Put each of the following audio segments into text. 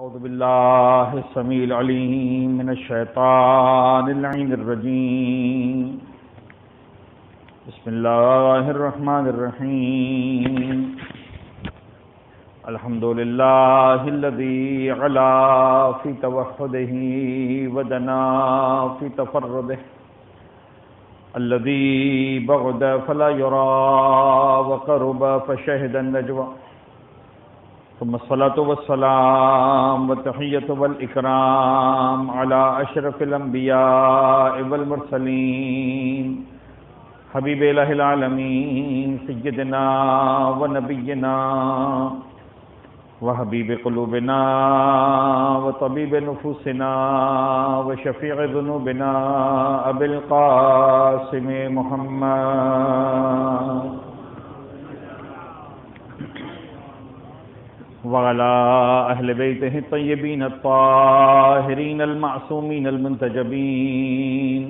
اعوذ باللہ السمیع العلیم من الشیطان اللعین الرجیم بسم اللہ الرحمن الرحیم الحمدللہ الذی علا فی توحدہ ودنا فی تفردہ الذی بعد فلا یرا وقرب فشہد النجوى ثم الصلاة والسلام والتحية والإكرام على أشرف الأنبياء والمرسلين حبيب إله العالمين سيدنا ونبينا وحبيب قلوبنا وطبيب نفوسنا وشفيع ذنوبنا أبي القاسم محمد وعلى أهل بيته الطيبين الطاهرين المعصومين المنتجبين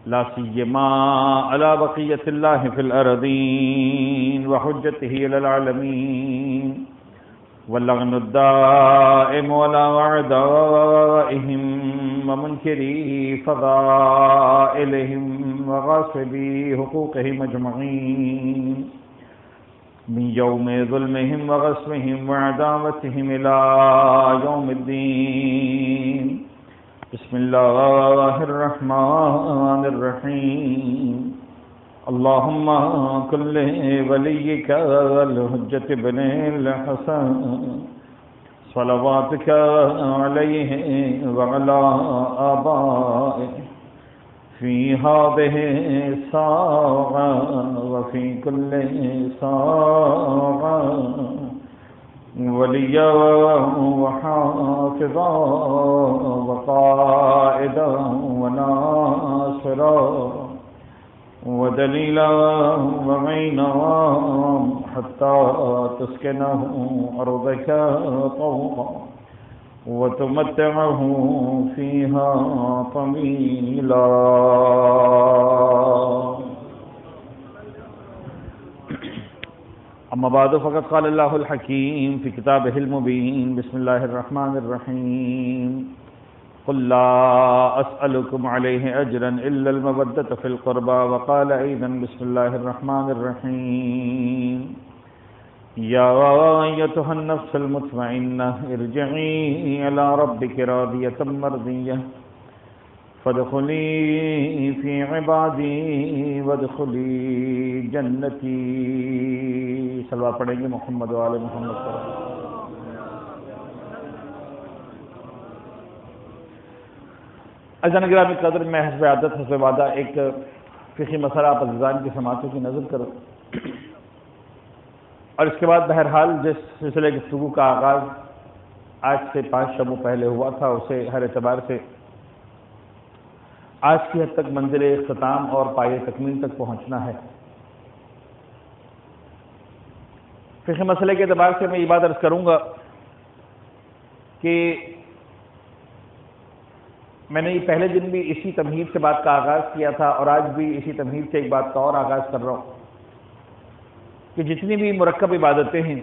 لا سيما على بقية الله في الأرضين وحجته إلى العالمين واللعن الدائم على أعدائهم ومنكري فضائلهم وغاصبي حقوقهم أجمعين من يوم ظلمهم وغصبهم وعداوتهم إلى يوم الدين بسم الله الرحمن الرحيم اللهم كن لوليك الحجة بن الحسن صلواتك عليه وعلى آبائه في هذه الساعة وفي كل ساعة وليا وحافظا وقائدا وناصرا ودليلا ومعينا حتى تسكنه أرضك طوعا وتمتعه فيها طويلا. اما بعد فقد قال الله الحكيم في كتابه المبين بسم الله الرحمن الرحيم قل لا أسألكم عليه أجرا إلا المودة في القربى وقال أيضا بسم الله الرحمن الرحيم يا أيتها النفس المطمئنة ارجعي إلى ربك راضية مرضية فادخلي في عبادي وادخلي جنتي. صلوات پڑھیں گے محمد و آل محمد پر. عزیزان گرامی قدر میں حسب عادت حسب وعدہ ایک فقہی مسئلہ آپ عزیزان کی سماعتوں کی نظر کرو اور اس کے بعد بہرحال جس سلسلے گفتگو کا آغاز آج سے 5 شبوں پہلے ہوا تھا اسے ہر اعتبار سے آج کی حد تک منزل اختتام اور پایہ تکمیل تک پہنچنا ہے. فقہ مسئلے کے اعتبار سے میں یہ بات عرض کروں گا کہ میں نے یہ پہلے دن بھی اسی تمہید سے بات کا آغاز کیا تھا اور آج بھی اسی تمہید سے ایک بات کا اور آغاز کر رہا ہوں کہ جتنی بھی مرکب عبادتیں ہیں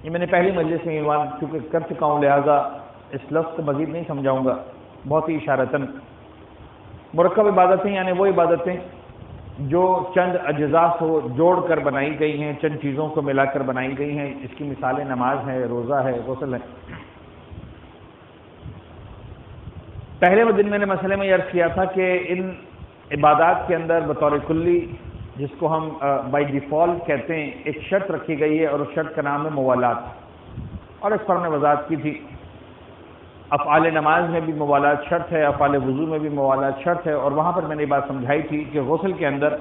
یہ میں نے پہلی مجلس میں عنوان چونکہ کر چکا ہوں لہٰذا اس لفظ کو مزید نہیں سمجھاؤں گا بہت ہی اشارتاً. مرکب عبادتیں یعنی وہ عبادتیں جو چند اجزاء کو جوڑ کر بنائی گئی ہیں، چند چیزوں کو ملا کر بنائی گئی ہیں. اس کی مثالیں نماز ہے، روزہ ہے، غسل ہے. پہلے دن میں نے مسئلے میں یہ عرض کیا تھا کہ ان عبادات کے اندر بطور کلی جس کو ہم بائی ڈیفالٹ کہتے ہیں ایک شرط رکھی گئی ہے اور اس شرط کا نام ہے موالات. اور اس پر میں وضاحت کی تھی افعال نماز میں بھی موالات شرط ہے، افعال وضو میں بھی موالات شرط ہے اور وہاں پر میں نے بات سمجھائی تھی کہ غسل کے اندر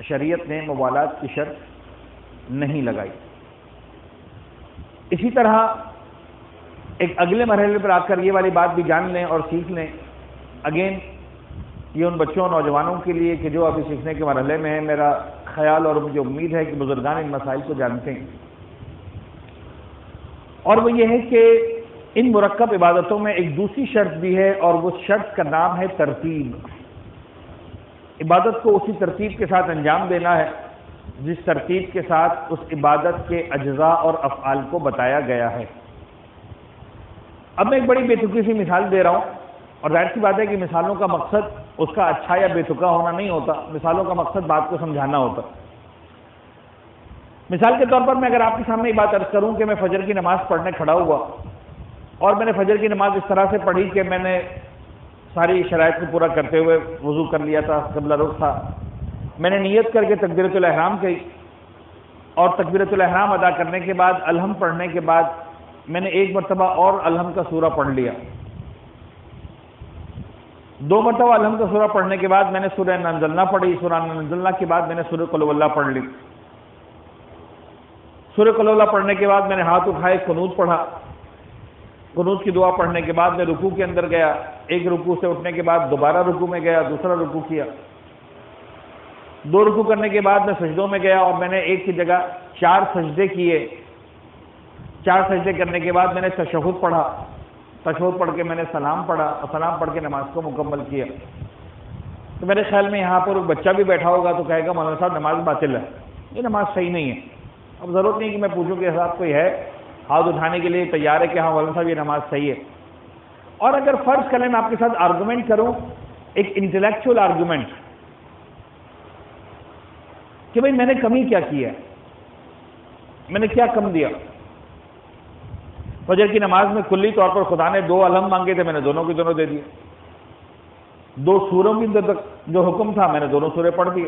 شریعت نے موالات کی شرط نہیں لگائی. اسی طرح ایک اگلے مرحلے پر آ کر یہ والی بات بھی جان لیں اور سیکھ لیں. اگین یہ ان بچوں اور نوجوانوں کے لیے کہ جو ابھی سیکھنے کے مرحلے میں ہیں، میرا خیال اور مجھے امید ہے کہ بزرگان ان مسائل کو جانتے ہیں اور وہ یہ ہے کہ ان مرکب عبادتوں میں ایک دوسری شرط بھی ہے اور وہ شرط کا نام ہے ترتیب. عبادت کو اسی ترتیب کے ساتھ انجام دینا ہے جس ترتیب کے ساتھ اس عبادت کے اجزاء اور افعال کو بتایا گیا ہے. اب میں ایک بڑی بے تکی سی مثال دے رہا ہوں، اور ظاہر سی بات ہے کہ مثالوں کا مقصد اس کا اچھا یا بے تکا ہونا نہیں ہوتا، مثالوں کا مقصد بات کو سمجھانا ہوتا۔ مثال کے طور پر میں اگر آپ کے سامنے یہ بات عرض کروں کہ میں فجر کی نماز پڑھنے کھڑا ہوا، اور میں نے فجر کی نماز اس طرح سے پڑھی کہ میں نے ساری شرائط کو پورا کرتے ہوئے وضو کر لیا تھا، قبلہ رخ تھا، میں نے نیت کر کے تکبیرۃ الاحرام کی، اور تکبیرۃ الاحرام ادا کرنے کے بعد الحمد پڑھنے کے بعد میں نے ایک مرتبہ اور الحمد کا سورہ پڑھ لیا، 2 مرتبہ الحمد کا سورہ پڑھنے کے بعد میں نے سورہ انزلنا پڑھی، سورہ انزلنا کے بعد میں نے سورہ قل واللہ پڑھ لی، سورہ قل واللہ پڑھنے کے بعد میں نے ہاتھ اٹھائے، قنوت پڑھا، قنوت کی دعا پڑھنے کے بعد میں رکوع کے اندر گیا، ایک رکوع سے اٹھنے کے بعد دوبارہ رکوع میں گیا، دوسرا رکوع کیا، 2 رکوع کرنے کے بعد میں سجدوں میں گیا، اور میں نے ایک کی جگہ 4 سجدے کیے، 4 سجدے کرنے کے بعد میں نے تشہد پڑھا، تشہد پڑھ کے میں نے سلام پڑھا، اور سلام پڑھ کے نماز کو مکمل کیا۔ تو میرے خیال میں یہاں پر ایک بچہ بھی بیٹھا ہوگا تو کہے گا مولانا صاحب نماز باطل ہے، یہ نماز صحیح نہیں ہے۔ اب ضرورت نہیں کہ میں پوچھوں کہ صاحب کوئی ہے ہاتھ اٹھانے کے لیے تیار ہے کہ ہاں مولانا صاحب یہ نماز صحیح ہے۔ اور اگر فرض کریں میں آپ کے ساتھ آرگومنٹ کروں، ایک انٹلیکچوئل آرگومنٹ، کہ بھئی میں نے کمی کیا کی ہے، میں نے کیا کم دیا؟ فجر کی نماز میں کلی طور پر خدا نے 2 الحمد مانگے تھے، میں نے دونوں کے دونوں دے دیے، 2 سوروں کی جو حکم تھا میں نے دونوں سورے پڑھ دیے،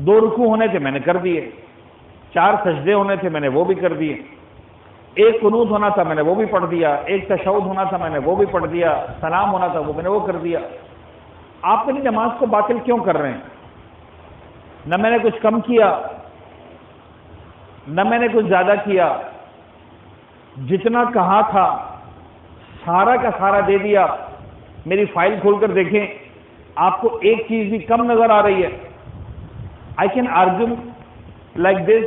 2 رکوع ہونے تھے میں نے کر دیے، 4 سجدے ہونے تھے میں نے وہ بھی کر دیے، 1 قنوت ہونا تھا میں نے وہ بھی پڑھ دیا، 1 تشہد ہونا تھا میں نے وہ بھی پڑھ دیا، سلام ہونا تھا وہ میں نے وہ کر دیا۔ آپ میری نماز کو باطل کیوں کر رہے ہیں؟ نہ میں نے کچھ کم کیا، نہ میں نے کچھ زیادہ کیا، جتنا کہا تھا سارا کا سارا دے دیا۔ میری فائل کھول کر دیکھیں، آپ کو ایک چیز بھی کم نظر آ رہی ہے؟ I can argue like this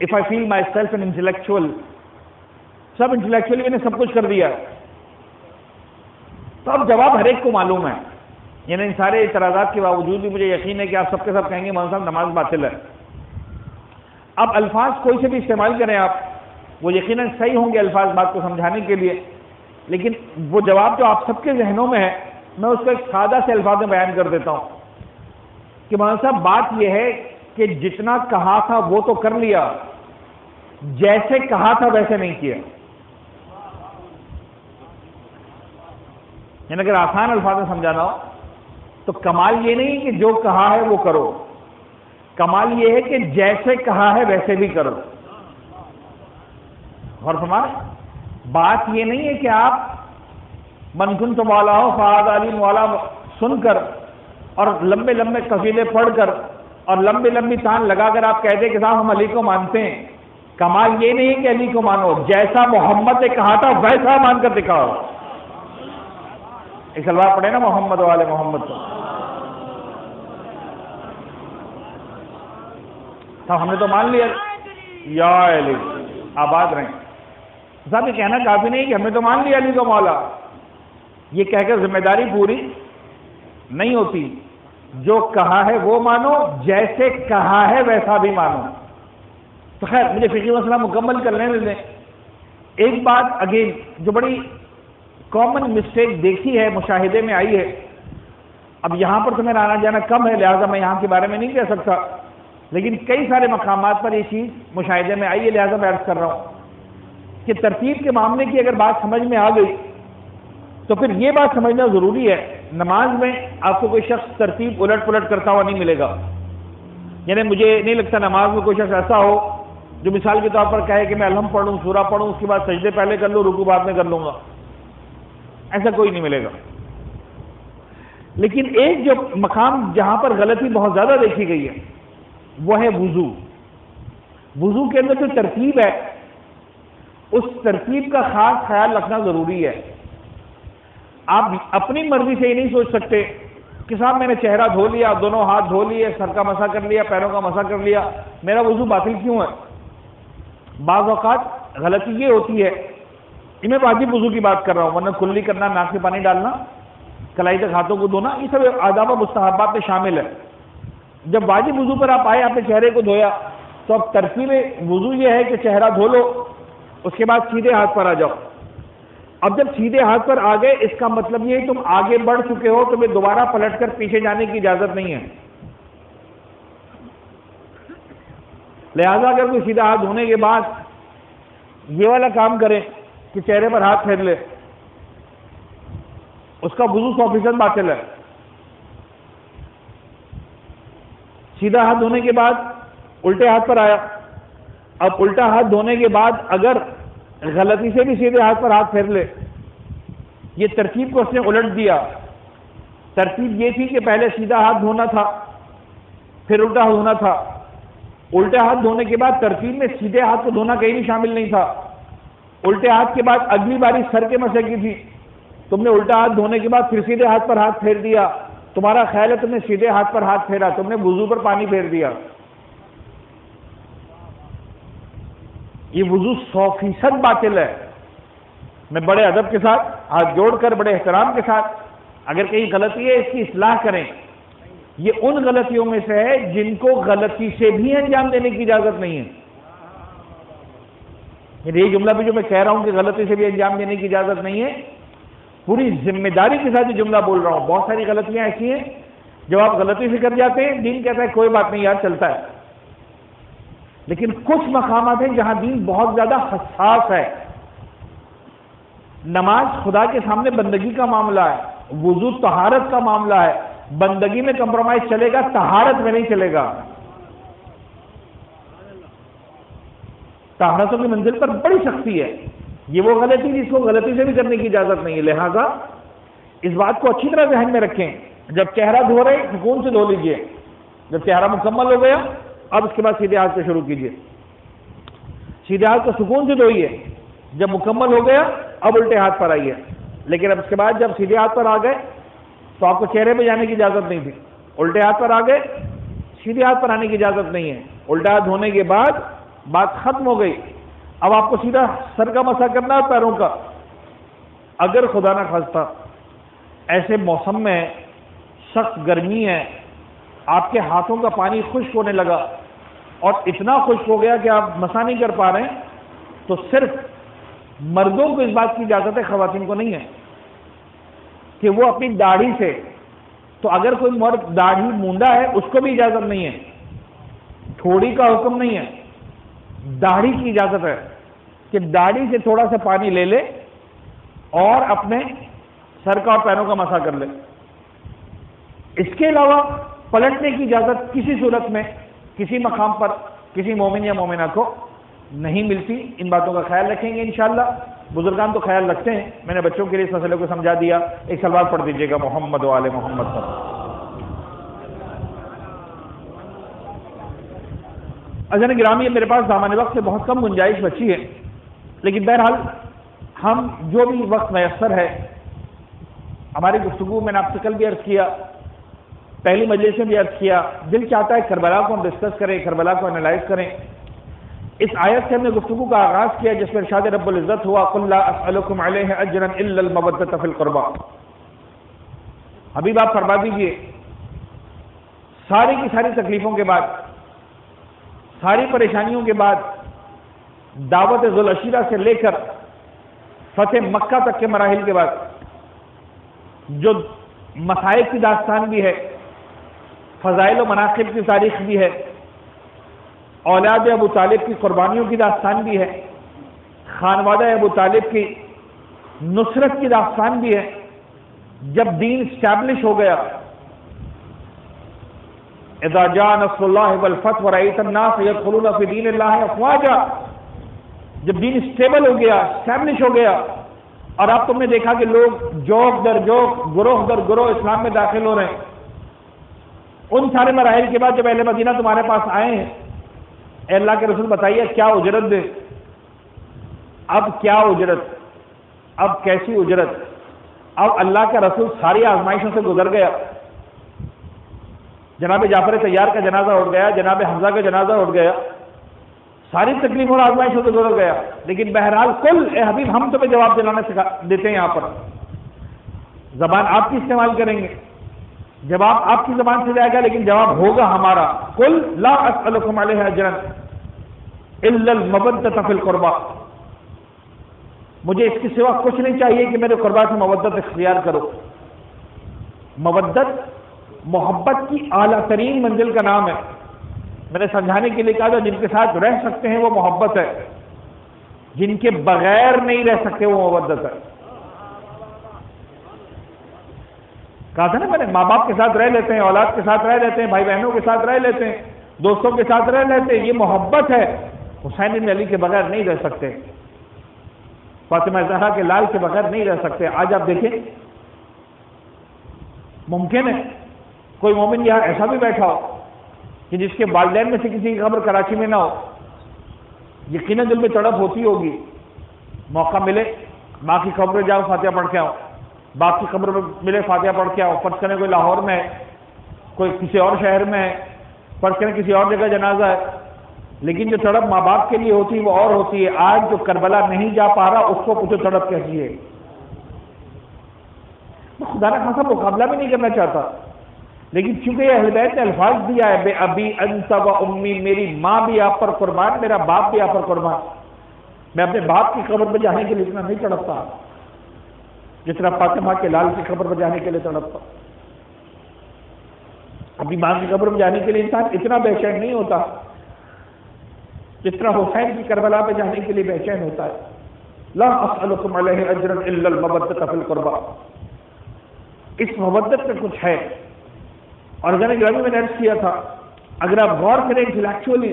if I feel myself an intellectual. Sub intellectually میں نے سب کچھ کر دیا، تو اب جواب ہر ایک کو معلوم ہے، یعنی ان سارے اعتراضات کے باوجود بھی مجھے یقین ہے کہ آپ سب کے سب کہیں گے مولانا صاحب نماز باطل ہے۔ اب الفاظ کوئی سے بھی استعمال کریں آپ، وہ یقیناً صحیح ہوں گے الفاظ بات کو سمجھانے کے لیے، لیکن وہ جواب جو آپ سب کے ذہنوں میں ہے میں اس کو ایک سادہ سے الفاظ میں بیان کر دیتا ہوں کہ مولانا صاحب بات یہ ہے کہ جتنا کہا تھا وہ تو کر لیا، جیسے کہا تھا ویسے نہیں کیا۔ یعنی اگر آسان الفاظ میں سمجھانا ہو تو کمال یہ نہیں کہ جو کہا ہے وہ کرو، کمال یہ ہے کہ جیسے کہا ہے ویسے بھی کرو۔ اور بات یہ نہیں ہے کہ آپ من کنت مولا ہو فہذا علی مولا سن کر اور لمبے لمبے قصیدے پڑھ کر اور لمبی لمبی تان لگا کر آپ کہتے کہ صاحب ہم علی کو مانتے ہیں۔ کمال یہ نہیں ہے کہ علی کو مانو، جیسا محمد نے کہا تھا ویسا مان کر دکھاؤ۔ ایک سلوات پڑھے نا محمد والے محمد کو۔ صاحب ہم نے تو مان لیا یا علی آباد رہیں۔ صاحب یہ کہنا کافی نہیں کہ ہم نے تو مان لیا علی کو مولا، یہ کہہ کر ذمہ داری پوری نہیں ہوتی۔ جو کہا ہے وہ مانو، جیسے کہا ہے ویسا بھی مانو۔ تو خیر مجھے فقہی مسئلہ مکمل کرنے دیں۔ ایک بات اگین جو بڑی کامن مسٹیک دیکھی ہے، مشاہدے میں آئی ہے، اب یہاں پر تو میرا آنا جانا کم ہے لہٰذا میں یہاں کے بارے میں نہیں کہہ سکتا، لیکن کئی سارے مقامات پر یہ چیز مشاہدے میں آئی ہے لہٰذا میں عرض کر رہا ہوں کہ ترتیب کے معاملے کی اگر بات سمجھ میں آ گئی تو پھر یہ بات سمجھنا ضروری ہے، نماز میں آپ کو کوئی شخص ترتیب الٹ پلٹ کرتا ہوا نہیں ملے گا۔ یعنی مجھے نہیں لگتا نماز میں کوئی شخص ایسا ہو جو مثال کے طور پر کہے کہ میں الحمد پڑھوں، سورہ پڑھوں، اس کے بعد سجدے پہلے کر لوں، رکوع بعد میں کر لوں گا، ایسا کوئی نہیں ملے گا۔ لیکن ایک جو مقام جہاں پر غلطی بہت زیادہ دیکھی گئی ہے وہ ہے وضو۔ وضو کے اندر جو ترتیب ہے اس ترتیب کا خاص خیال رکھنا ضروری ہے۔ آپ اپنی مرضی سے یہ نہیں سوچ سکتے کہ صاحب میں نے چہرہ دھو لیا، دونوں ہاتھ دھو لیے، سر کا مسح کر لیا، پیروں کا مسح کر لیا، میرا وضو باطل کیوں ہے؟ بعض اوقات غلطی یہ ہوتی ہے، میں واجب وضو کی بات کر رہا ہوں، ورنہ کلی کرنا، ناک میں پانی ڈالنا، کلائی تک ہاتھوں کو دھونا، یہ سب آداب و مستحبات میں شامل ہے۔ جب واجب وضو پر آپ آئے، آپ نے چہرے کو دھویا، تو اب ترتیب وضو یہ ہے کہ چہرہ دھو لو، اس کے بعد سیدھے ہاتھ پر آ جاؤ، اب جب سیدھے ہاتھ پر آ گئے، اس کا مطلب یہ ہے تم آگے بڑھ چکے ہو، تمہیں دوبارہ پلٹ کر پیچھے جانے کی اجازت نہیں ہے۔ لہذا اگر کوئی سیدھا ہاتھ دھونے کے بعد یہ والا کام کرے کہ چہرے پر ہاتھ پھیر لے، اس کا وضو 100% باطل ہے۔ سیدھا ہاتھ دھونے کے بعد الٹے ہاتھ پر آیا، اب الٹا ہاتھ دھونے کے بعد اگر غلطی سے بھی سیدھے ہاتھ پر ہاتھ پھیر لے، یہ ترتیب کو اس نے الٹ دیا۔ ترتیب یہ تھی کہ پہلے سیدھا ہاتھ دھونا تھا، پھر الٹا دھونا تھا۔ الٹا ہاتھ دھونے کے بعد ترتیب میں سیدھے ہاتھ کو دھونا کہیں بھی شامل نہیں تھا۔ الٹے ہاتھ کے بعد اگلی باری سر کے مسے کی تھی، تم نے الٹا ہاتھ دھونے کے بعد پھر سیدھے ہاتھ پر ہاتھ پھیر دیا۔ تمہارا خیال ہے تم نے سیدھے ہاتھ پر ہاتھ پھیرا، تم نے وضو پر پانی پھیر دیا۔ یہ وضو 100% باطل ہے۔ میں بڑے ادب کے ساتھ ہاتھ جوڑ کر بڑے احترام کے ساتھ، اگر کہیں غلطی ہے اس کی اصلاح کریں۔ یہ ان غلطیوں میں سے ہے جن کو غلطی سے بھی انجام دینے کی اجازت نہیں ہے۔ یہ جملہ بھی جو میں کہہ رہا ہوں کہ غلطی سے بھی انجام دینے کی اجازت نہیں ہے، پوری ذمہ داری کے ساتھ یہ جملہ بول رہا ہوں۔ بہت ساری غلطیاں ایسی ہیں جب آپ غلطی سے کر جاتے ہیں، دین کہتا ہے کوئی بات نہیں یار، چلتا ہے۔ لیکن کچھ مقامات ہیں جہاں دین بہت زیادہ حساس ہے۔ نماز خدا کے سامنے بندگی کا معاملہ ہے، وضو طہارت کا معاملہ ہے۔ بندگی میں کمپرومائز چلے گا، طہارت میں نہیں چلے گا۔ طہارتوں کی منزل پر بڑی سختی ہے۔ یہ وہ غلطی جس کو غلطی سے بھی کرنے کی اجازت نہیں ہے۔ لہذا اس بات کو اچھی طرح ذہن میں رکھیں، جب چہرہ دھو رہے سکون سے دھو لیجئے۔ جب چہرہ مکمل ہو گیا، اب اس کے بعد سیدھے ہاتھ سے شروع کیجئے۔ سیدھے ہاتھ کو سکون سے دھوئیے۔ جب مکمل ہو گیا، اب الٹے ہاتھ پر آئیے۔ لیکن اب اس کے بعد جب سیدھے ہاتھ پر آ گئے تو آپ کو چہرے پہ جانے کی اجازت نہیں تھی۔ الٹے ہاتھ پر آ گئے، سیدھے ہاتھ پر آنے کی اجازت نہیں ہے۔ الٹا ہاتھ دھونے کے بعد بات ختم ہو گئی۔ اب آپ کو سیدھا سر کا مسح کرنا ہے، پیروں کا۔ اگر خدا نہ خواستہ ایسے موسم میں سخت گرمی ہے، آپ کے ہاتھوں کا پانی خشک ہونے لگا اور اتنا خشک ہو گیا کہ آپ مسح نہیں کر پا رہے ہیں، تو صرف مردوں کو اس بات کی اجازت ہے، خواتین کو نہیں ہے، کہ وہ اپنی داڑھی سے، تو اگر کوئی مرد داڑھی مونڈا ہے اس کو بھی اجازت نہیں ہے، تھوڑی کا حکم نہیں ہے، داڑھی کی اجازت ہے کہ داڑھی سے تھوڑا سا پانی لے لے اور اپنے سر کا اور پیروں کا مسح کر لے۔ اس کے علاوہ پلٹنے کی اجازت کسی صورت میں کسی مقام پر کسی مومن یا مومنہ کو نہیں ملتی۔ ان باتوں کا خیال رکھیں گے انشاءاللہ۔ بزرگان تو خیال رکھتے ہیں، میں نے بچوں کے لیے اس مسئلے کو سمجھا دیا۔ ایک سلوات پڑھ دیجیے گا محمد و آل محمد پر۔ عزیزان گرامی، میرے پاس دامن وقت سے بہت کم گنجائش بچی ہے، لیکن بہرحال ہم جو بھی وقت میسر ہے، ہماری گفتگو میں نے آپ سے کل بھی عرض کیا، پہلی مجلس میں بھی عرض کیا، دل چاہتا ہے کربلا کو ہم ڈسکس کریں، کربلا کو انالائز کریں۔ اس آیت سے ہم نے گفتگو کا آغاز کیا جس میں ارشاد رب العزت ہوا قل لا اسألکم علیہ اجرا الا المودۃ فی القربى۔ حبیب آپ فرما دیجئے، ساری کی ساری تکلیفوں کے بعد، ساری پریشانیوں کے بعد، دعوت ذوالعشیرہ سے لے کر فتح مکہ تک کے مراحل کے بعد، جو مصائب کی داستان بھی ہے، فضائل و مناقب کی تاریخ بھی ہے، اولاد ابو طالب کی قربانیوں کی داستان بھی ہے، خانوادہ ابو طالب کی نصرت کی داستان بھی ہے۔ جب دین اسٹیبلش ہو گیا، اذا جاء نصر اللہ والفتح ورأیت الناس يدخلون فی دین اللہ افواجا، جب دین اسٹیبل ہو گیا، اسٹیبلش ہو گیا، اور اب تم نے دیکھا کہ لوگ جوک در جوک، گروہ در گروہ اسلام میں داخل ہو رہے ہیں، ان سارے مراحل کے بعد جب اہل مدینہ تمہارے پاس آئے ہیں، اے اللہ کے رسول بتائیے کیا اجرت دیں؟ اب کیا اجرت؟ اب کیسی اجرت؟ اب اللہ کا رسول ساری آزمائشوں سے گزر گیا۔ جناب جعفر طیار کا جنازہ اٹھ گیا، جناب حمزہ کا جنازہ اٹھ گیا، ساری تکلیفوں اور آزمائشوں سے گزر گیا، لیکن بہرحال کل اے حبیب ہم تمہیں جواب دلانا دیتے ہیں۔ یہاں پر زبان آپ کی استعمال کریں گے، جواب آپ کی زبان سے جائے گا، لیکن جواب ہوگا ہمارا۔ قل لا اسألکم علیہ اجرا الا المودۃ فی القربى۔ مجھے اس کے سوا کچھ نہیں چاہیے کہ میرے قربا سے مودت اختیار کرو۔ مودت محبت کی اعلیٰ ترین منزل کا نام ہے۔ میں نے سمجھانے کے لیے کہا تھا جن کے ساتھ رہ سکتے ہیں وہ محبت ہے، جن کے بغیر نہیں رہ سکتے وہ مودت ہے۔ کہا تھا نا میں نے، ماں باپ کے ساتھ رہ لیتے ہیں، اولاد کے ساتھ رہ لیتے ہیں، بھائی بہنوں کے ساتھ رہ لیتے ہیں، دوستوں کے ساتھ رہ لیتے ہیں، یہ محبت ہے۔ حسین بن علی کے بغیر نہیں رہ سکتے، فاطمہ زہرا کے لال کے بغیر نہیں رہ سکتے۔ آج آپ دیکھیں، ممکن ہے کوئی مومن یہاں ایسا بھی بیٹھا ہو کہ جس کے والدین میں سے کسی کی قبر کراچی میں نہ ہو، یقیناً دل میں تڑپ ہوتی ہوگی، موقع ملے ماں کی قبر میں جاؤ فاتحہ پڑھ کے آؤ، باپ کی قبر میں ملے فاتحہ پڑھ کے آؤ۔ فرض کریں کوئی لاہور میں ہے، کوئی کسی اور شہر میں ہے، فرض کریں کسی اور جگہ جنازہ ہے، لیکن جو تڑپ ماں باپ کے لیے ہوتی ہے وہ اور ہوتی ہے۔ آج جو کربلا نہیں جا پا رہا اس کو کچھ تڑپ کیسی ہے۔ میں خدا نہ خاصا مقابلہ بھی نہیں کرنا چاہتا، لیکن چونکہ یہ اہل بیت نے الفاظ دیا ہے، بے ابی انت و امی، میری ماں بھی آپ پر قربان، میرا باپ بھی آپ پر قربان، میں اپنے باپ کی قبر پہ جانے کے لیے اتنا نہیں تڑپتا جتنا فاطمہ کے لال کی قبر پہ جانے کے لیے تڑپتا۔ اپنی ماں کی قبر پہ جانے کے لیے انسان اتنا بے چین نہیں ہوتا جتنا حسین کی کربلا پہ جانے کے لیے بے چین ہوتا ہے۔ لا اسألکم علیہ اجرا الا المودۃ فی القربى، اس مودت میں کچھ ہے۔ اور اگر میں نے عرض کیا تھا، اگر آپ غور کریں انٹلیکچولی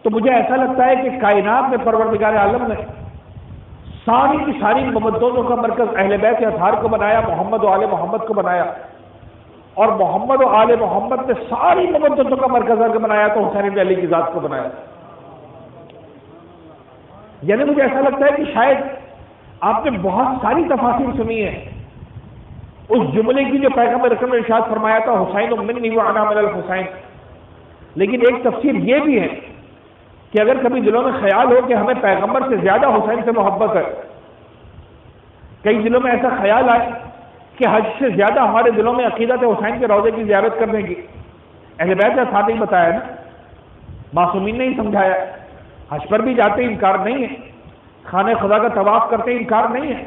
تو مجھے ایسا لگتا ہے کہ کائنات میں پروردگار عالم نے ساری کی ساری مودتوں کا مرکز اہل بیت اطہار کو بنایا، محمد و آل محمد کو بنایا، اور محمد و آل محمد نے ساری مودتوں کا مرکز اگر بنایا تو حسین بن علی کی ذات کو بنایا۔ یعنی مجھے ایسا لگتا ہے کہ شاید آپ نے بہت ساری تفاصیر سنی ہے اس جملے کی جو پیغمبر اکرم نے ارشاد فرمایا تھا، حسین منی وانا من الحسین، لیکن ایک تفسیر یہ بھی ہے کہ اگر کبھی دلوں میں خیال ہو کہ ہمیں پیغمبر سے زیادہ حسین سے محبت ہے، کئی دلوں میں ایسا خیال آئے کہ حج سے زیادہ ہمارے دلوں میں عقیدت حسین کے روضے کی زیارت کرنے کی، اہل بیت نے ساتھ ہی بتایا نا، معصومین نے ہی سمجھایا، حج پر بھی جاتے انکار نہیں ہے، خانہ خدا کا طواف کرتے انکار نہیں ہے،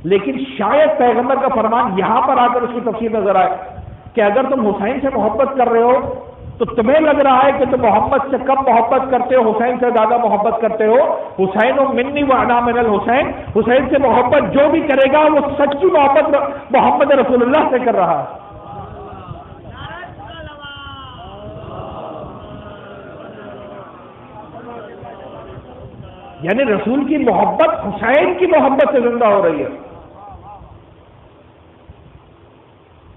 لیکن شاید پیغمبر کا فرمان یہاں پر آ کر اس کی تفسیر نظر آئے کہ اگر تم حسین سے محبت کر رہے ہو تو تمہیں لگ رہا ہے کہ تم محمد سے کم محبت کرتے ہو، حسین سے زیادہ محبت کرتے ہو۔ حسین منی وانا من الحسین، حسین سے محبت جو بھی کرے گا وہ سچی محبت محمد رسول اللہ سے کر رہا ہے۔ یعنی رسول کی محبت حسین کی محبت سے زندہ ہو رہی ہے۔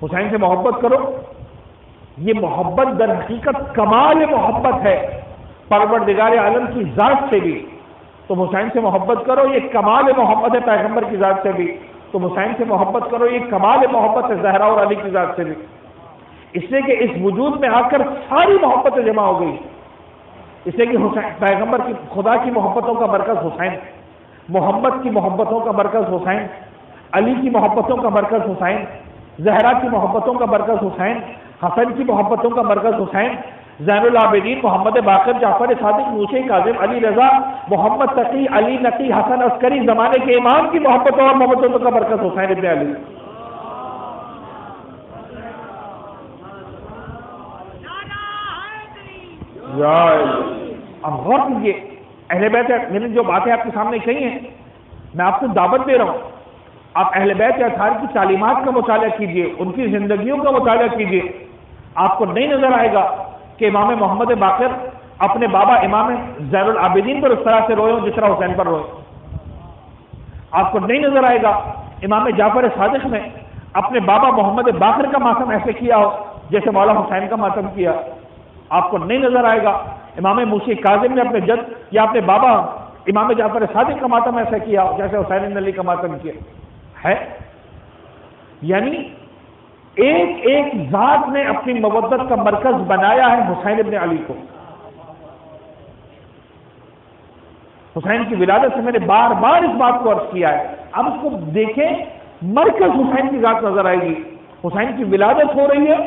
حسین سے محبت کرو، یہ محبت در حقیقت کمال محبت ہے پروردگار عالم کی ذات سے بھی، تم حسین سے محبت کرو، یہ کمال محبت ہے پیغمبر کی ذات سے بھی، تم حسین سے محبت کرو، یہ کمال محبت ہے زہرا اور علی کی ذات سے بھی، اس لیے کہ اس وجود میں آ کر ساری محبتیں جمع ہو گئی، اس لیے کہ پیغمبر کی خدا کی محبتوں کا مرکز حسین، محمد کی محبتوں کا مرکز حسین، علی کی محبتوں کا مرکز حسین، زہرا کی محبتوں کا مرکز حسین، حسن کی محبتوں کا مرکز حسین، زین العابدین محمد باقر جعفر صادق موسی کاظم علی رضا محمد تقی علی نقی حسن عسکری زمانے کے امام کی محبتوں اور محبتوں کا مرکز حسین ابن علی۔ اب غور کیجیے، اہل بیت میں نے جو باتیں آپ کے سامنے کہی ہیں، میں آپ کو دعوت دے رہا ہوں، آپ اہل بیت اطہار کی تعلیمات کا مطالعہ کیجیے، ان کی زندگیوں کا مطالعہ کیجیے، آپ کو نہیں نظر آئے گا کہ امام محمد باقر اپنے بابا امام زین العابدین پر اس طرح سے روئے ہوں جس طرح حسین پر روئے، آپ کو نہیں نظر آئے گا امام جعفر صادق نے اپنے بابا محمد باقر کا ماتم ایسے کیا ہو جیسے مولا حسین کا ماتم کیا، آپ کو نہیں نظر آئے گا امام موسی کاظم نے اپنے جد یا اپنے بابا امام جعفر صادق کا ماتم ایسا کیا ہو جیسے حسین بن علی کا ماتم کیا ہے۔ یعنی ایک ایک ذات نے اپنی مودت کا مرکز بنایا ہے حسین ابن علی کو۔ حسین کی ولادت سے میں نے بار بار اس بات کو عرض کیا ہے، اب اس کو دیکھیں، مرکز حسین کی ذات نظر آئے گی، حسین کی ولادت ہو رہی ہے،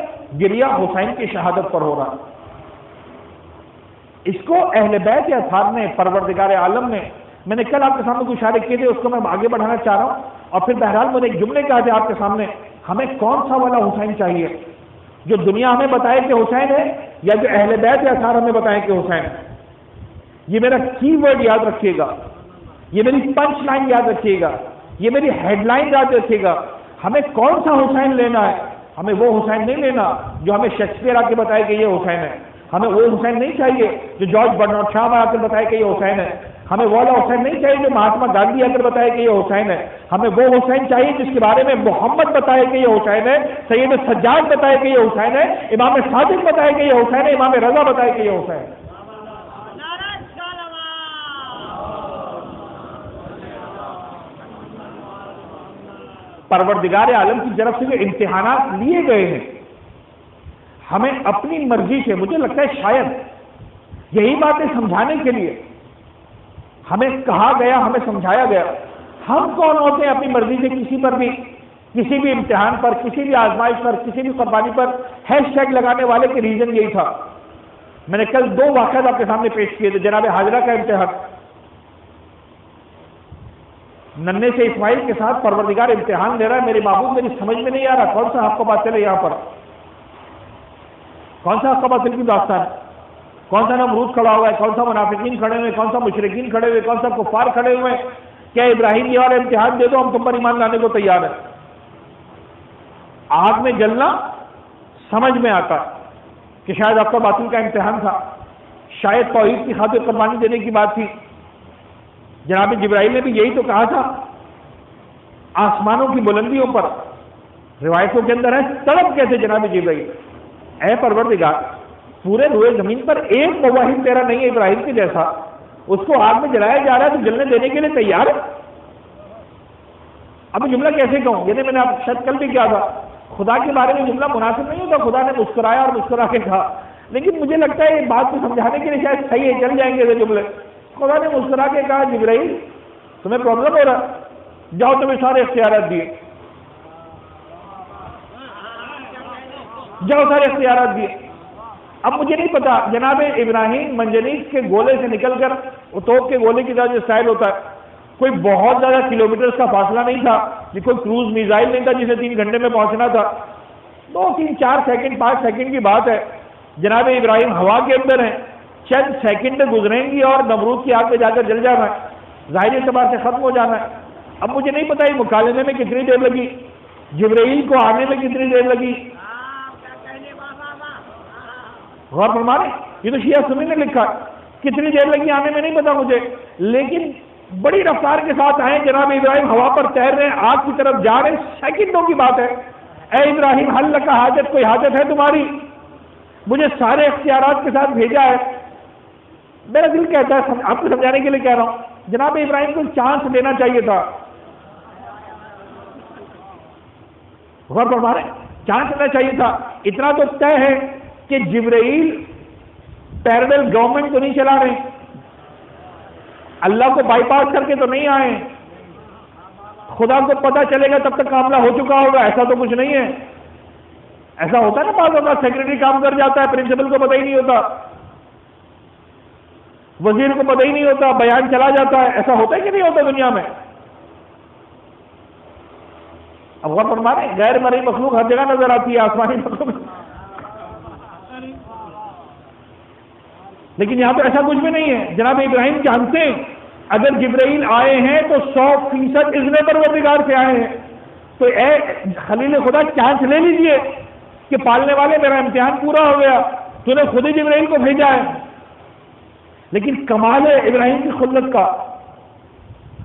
گریہ حسین کی شہادت پر ہو رہا ہے۔ اس کو اہل بیت اطہار نے، پروردگار عالم نے میں نے کل آپ کے سامنے کچھ اشارے کیے تھے، اس کو میں آگے بڑھانا چاہ رہا ہوں، اور پھر بہرحال میں نے ایک جملے کہا تھے آپ کے سامنے، ہمیں کون سا والا حسین چاہیے؟ جو دنیا ہمیں بتائے کہ حسین ہے، یا جو اہل بیت یا اثار ہمیں بتائیں کہ حسین ہے؟ یہ میرا کی ورڈ یاد رکھیے گا، یہ میری پنچ لائن یاد رکھیے گا، یہ میری ہیڈ لائن یاد رکھیے گا. ہمیں کون سا حسین لینا ہے؟ ہمیں وہ حسین نہیں لینا جو ہمیں شیکسپیئر آ کے بتائے کہ یہ حسین ہے. ہمیں وہ حسین نہیں چاہیے جو جارج برنارڈ شاہ آ کر بتائے کہ یہ حسین ہے. ہمیں وہ والا حسین نہیں چاہیے جو مہاتما گاندھی آ کر بتائے کہ یہ حسین ہے. ہمیں وہ حسین چاہیے جس کے بارے میں محمد بتائے کہ یہ حسین ہے، سید سجاد بتائے کہ یہ حسین ہے، امام صادق بتائے کہ یہ حسین ہے، امام رضا بتائے کہ یہ حسین ہے. پروردگار عالم کی طرف سے جو امتحانات لیے گئے ہیں، ہمیں اپنی مرضی سے، مجھے لگتا ہے شاید یہی باتیں سمجھانے کے لیے ہمیں کہا گیا، ہمیں سمجھایا گیا. ہم کون ہوتے ہیں اپنی مرضی سے کسی بھی امتحان پر، کسی بھی آزمائش پر، کسی بھی قربانی پر ہیش ٹیگ لگانے والے کے ریزن یہی تھا. میں نے کل 2 واقعات آپ کے سامنے پیش کیے تھے. جناب حاجرہ کا امتحان، ننھے سے اسماعیل کے ساتھ پروردگار امتحان لے رہا ہے. میرے معبود میری سمجھ میں نہیں آ رہا کون سا حق کا باطل ہے، یہاں پر کون سا حق کا باطل کی داستان ہے؟ کون سا نمرود کھڑا ہوا ہے، کون سا منافقین کھڑے ہوئے، کون سا مشرکین کھڑے ہوئے، کون سا کفار کھڑے ہوئے؟ کیا ابراہیم یہ والا امتحان دے دو ہم تم پر ایمان لانے کو تیار ہیں. آگ میں جلنا سمجھ میں آتا کہ شاید آپ کا باطل کا امتحان تھا، شاید توحید کی خاطر قربانی دینے کی بات تھی. جناب جبرائیل نے بھی یہی تو کہا تھا. آسمانوں کی بلندیوں پر روایتوں کے اندر ہے، تڑپ کیسے جناب جبرائیل، اے پروردگار پورے روئے زمین پر ایک مواحد تیرا نہیں ہے ابراہیم کے جیسا، اس کو آگ میں جلایا جا رہا ہے تو جلنے دینے کے لیے تیار ہے. اب جملہ کیسے کہوں؟ یعنی میں نے آپ شاید کل بھی کیا تھا، خدا کے بارے میں جملہ مناسب نہیں ہوتا. خدا نے مسکرایا اور مسکرا کے کہا، لیکن مجھے لگتا ہے یہ بات کو سمجھانے کے لیے شاید صحیح ہے، چل جائیں گے یہ جملے. خدا نے مسکرا کے کہا جبرائیل تمہیں پرابلم ہو رہا، جاؤ تمہیں سارے اختیارات دیے، جاؤ سارے اختیارات دیے. اب مجھے نہیں پتا جناب ابراہیم منجنیق کے گولے سے نکل کر وہ توپ کے گولے کی طرح جو اسٹائل ہوتا ہے، کوئی بہت زیادہ کلومیٹر کا فاصلہ نہیں تھا، یہ کوئی کروز میزائل نہیں تھا جسے 3 گھنٹے میں پہنچنا تھا. 2 3 4 سیکنڈ 5 سیکنڈ کی بات ہے. جناب ابراہیم ہوا کے اندر ہیں، چند سیکنڈ گزریں گی اور نمرود کی آگ میں جا کر جل جانا ہے، ظاہری اعتبار سے ختم ہو جانا ہے. اب مجھے نہیں پتا یہ مکالمے میں کتنی دیر لگی، جبرائیل کو آنے میں کتنی دیر لگی. غور فرمائیں، یہ تو شیعہ سنی نے لکھا، کتنی دیر لگی آنے میں نہیں پتا مجھے، لیکن بڑی رفتار کے ساتھ آئے. جناب ابراہیم ہوا پر تیر رہے ہیں، آگ کی طرف جا رہے ہیں، سیکنڈوں کی بات ہے. اے ابراہیم حل لکا حاجت، کوئی حاجت ہے تمہاری؟ مجھے سارے اختیارات کے ساتھ بھیجا ہے. میرا دل کہتا ہے، آپ کو سمجھانے کے لیے کہہ رہا ہوں، جناب ابراہیم کو چانس لینا چاہیے تھا. غور فرما رہے، چانس لینا چاہیے تھا. اتنا تو طے ہے کہ جبرائیل پیرلل گورنمنٹ تو نہیں چلا رہے، اللہ کو بائی پاس کر کے تو نہیں آئے. خدا کو پتا چلے گا تب تک معاملہ ہو چکا ہوگا، ایسا تو کچھ نہیں ہے. ایسا ہوتا ہے نا بعض اوقات سیکرٹری کام کر جاتا ہے، پرنسپل کو پتہ ہی نہیں ہوتا، وزیر کو پتہ ہی نہیں ہوتا، بیان چلا جاتا ہے. ایسا ہوتا ہے کہ نہیں ہوتا دنیا میں؟ اب غور فرما رہے ہیں، غیر مرئی مخلوق ہر جگہ نظر آتی ہے، آسمانی مخلوق، لیکن یہاں تو ایسا کچھ بھی نہیں ہے. جناب ابراہیم جانتے ہیں اگر جبرائیل آئے ہیں تو 100% اذن پروردگار سے آئے ہیں. تو اے خلیل خدا چانس لے لیجئے کہ پالنے والے میرا امتحان پورا ہو گیا، تو نے خود ہی جبرائیل کو بھیجا ہے. لیکن کمال ہے ابراہیم کی خلت کا.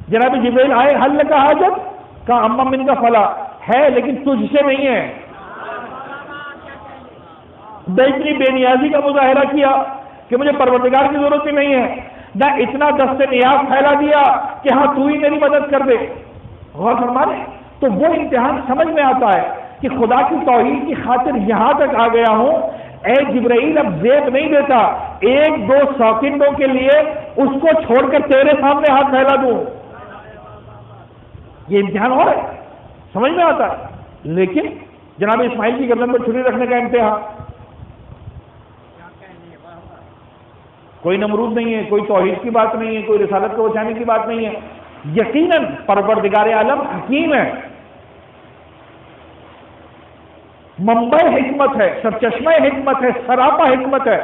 جناب جبرائیل آئے، حل لکا حاجت، کہا اما من کا فلا ہے لیکن تجھ سے نہیں ہے. اتنی بے نیازی کا مظاہرہ کیا کہ مجھے پروردگار کی ضرورت ہی نہیں ہے، نہ اتنا دست نیاز پھیلا دیا کہ ہاں تو ہی میری مدد کر دے. غور فرما رہے، تو وہ امتحان سمجھ میں آتا ہے کہ خدا کی توحید کی خاطر یہاں تک آ گیا ہوں. اے جبرائیل اب زیب نہیں دیتا، 1-2 سیکنڈوں کے لیے اس کو چھوڑ کر تیرے سامنے ہاتھ پھیلا دوں. یہ امتحان اور ہے، سمجھ میں آتا ہے. لیکن جناب اسماعیل کی گردن پر چھری رکھنے کا امتحان، کوئی نمرود نہیں ہے، کوئی توحید کی بات نہیں ہے، کوئی رسالت کو بچانے کی بات نہیں ہے. یقیناً پروردگار عالم حکیم ہے، منبع حکمت ہے، سرچشمہ حکمت ہے، سراپا حکمت ہے.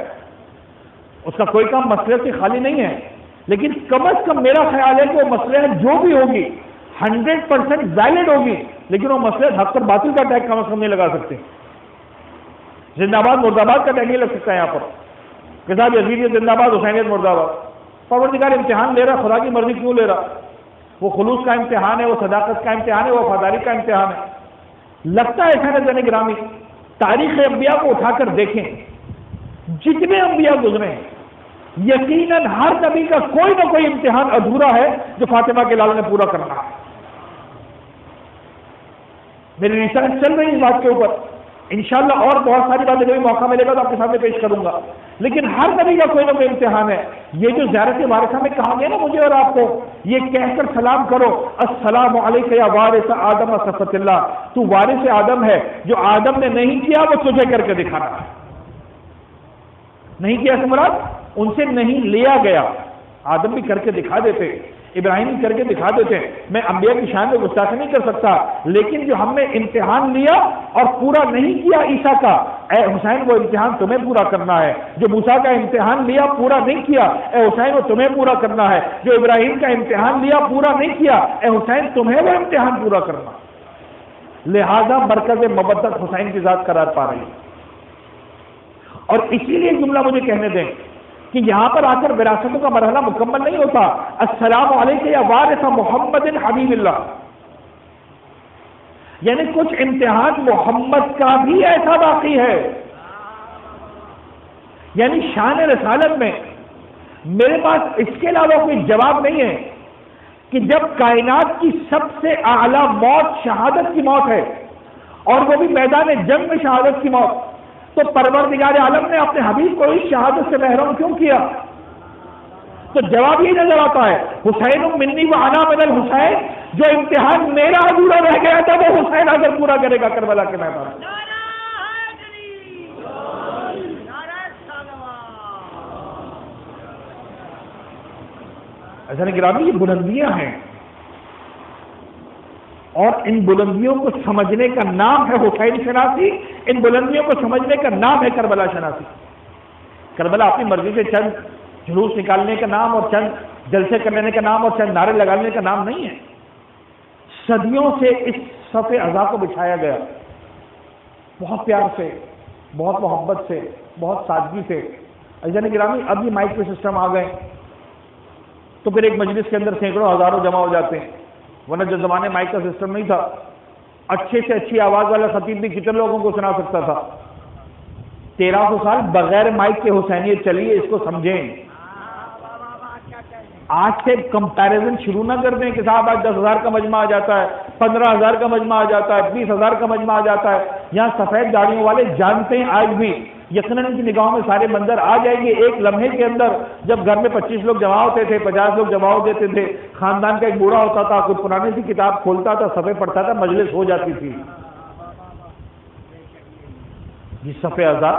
اس کا کوئی کام مسئلے سے خالی نہیں ہے. لیکن کم از کم میرا خیال ہے کہ وہ مسئلہ جو بھی ہوگی 100% ویلڈ ہوگی، لیکن وہ مسئلہ حق پر باطل کا ٹیگ کم از کم نہیں لگا سکتے. زندہ باد مرد آباد کا ٹیگ نہیں لگ سکتا ہے یہاں پر کہ صاحب یزیدیت زندہ باد، حسینیت مرد آباد. پروردگار امتحان لے رہا، خدا کی مرضی کیوں لے رہا؟ وہ خلوص کا امتحان ہے، وہ صداقت کا امتحان ہے، وہ وفاداری کا امتحان ہے. لگتا ہے سادہ گرامی تاریخ انبیاء کو اٹھا کر دیکھیں، جتنے انبیاء گزرے ہیں یقیناً ہر نبی کا کوئی نہ کوئی امتحان ادھورا ہے جو فاطمہ کے لال نے پورا کرنا ہے. میری ریسرچ چل رہی ہے اس بات کے اوپر، انشاءاللہ اور بہت ساری باتیں جب موقع ملے گا تو آپ کے سامنے پیش کروں گا. لیکن ہر نبی کا کوئی نہ کوئی امتحان ہے. یہ جو زیارت وارثہ میں کہا گیا نا مجھے اور آپ کو، یہ کہہ کر سلام کرو، السلام علیکہ یا وارث آدم صفت اللہ، تو وارث آدم ہے، جو آدم نے نہیں کیا وہ تجھے کر کے دکھانا ہے. نہیں کیا مراد ان سے نہیں لیا گیا. آدم بھی کر کے دکھا دیتے، ابراہیم بھی کر کے دکھا دیتے. میں انبیاء کی شان میں گستاخی نہیں کر سکتا، لیکن جو ہم نے امتحان لیا اور پورا نہیں کیا عیسیٰ کا، اے حسین وہ امتحان تمہیں پورا کرنا ہے. جو موسیٰ کا امتحان لیا پورا نہیں کیا، اے حسین وہ تمہیں پورا کرنا ہے. جو ابراہیم کا امتحان لیا پورا نہیں کیا، اے حسین تمہیں وہ امتحان پورا کرنا. لہذا مرکز مبدت حسین کی ذات قرار پا رہی ہے. اور اسی لیے جملہ مجھے کہنے دیں کہ یہاں پر آ کر وراثتوں کا مرحلہ مکمل نہیں ہوتا. السلام علیکم یا وارث محمد حبیب اللہ، یعنی کچھ امتحان محمد کا بھی ایسا باقی ہے. یعنی شان رسالت میں میرے پاس اس کے علاوہ کوئی جواب نہیں ہے کہ جب کائنات کی سب سے اعلیٰ موت شہادت کی موت ہے، اور وہ بھی میدان جنگ میں شہادت کی موت، تو پروردگار عالم نے اپنے حبیب کو اس شہادت سے محروم کیوں کیا؟ تو جواب یہ نظر آتا ہے، حسین منی و انا من الحسین، جو امتحان میرا ادھورا رہ گیا تھا وہ حسین آ کر پورا کرے گا کربلا کے میدان. ایسا نہیں گرامی، یہ بلندیاں ہیں، اور ان بلندیوں کو سمجھنے کا نام ہے حسین شناسی، ان بلندیوں کو سمجھنے کا نام ہے کربلا شناسی. کربلا اپنی مرضی سے چند جلوس نکالنے کا نام اور چند جلسے کر لینے کا نام اور چند نعرے لگانے کا نام نہیں ہے. صدیوں سے اس صف عزا کو بچھایا گیا، بہت پیار سے، بہت محبت سے، بہت سادگی سے. عزیزان گرامی اب یہ مائک کے سسٹم آ گئے تو پھر ایک مجلس کے اندر سینکڑوں ہزاروں جمع ہو جاتے ہیں، ورنہ جو زمانے مائک کا سسٹم نہیں تھا اچھے سے اچھی آواز والا خطیب بھی کتنے لوگوں کو سنا سکتا تھا. 1300 سال بغیر مائک کے حسینیت چلی ہے، اس کو سمجھیں. آج سے کمپیریزن شروع نہ کر دیں کہ صاحب آج 10,000 کا مجمع آ جاتا ہے، 15,000 کا مجمع آ جاتا ہے، 20,000 کا مجمع آ جاتا ہے. یہاں سفید داڑھیوں والے جانتے ہیں آج بھی، یقیناً ان کی نگاہوں میں سارے منظر آ جائیں گے. ایک لمحے کے اندر جب گھر میں 25 لوگ جمع ہوتے تھے، 50 لوگ جمع ہو دیتے تھے، خاندان کا ایک بوڑھا ہوتا تھا، کوئی پرانی سی کتاب کھولتا تھا، صفحے پڑھتا تھا، مجلس ہو جاتی تھی. یہ صف عزا،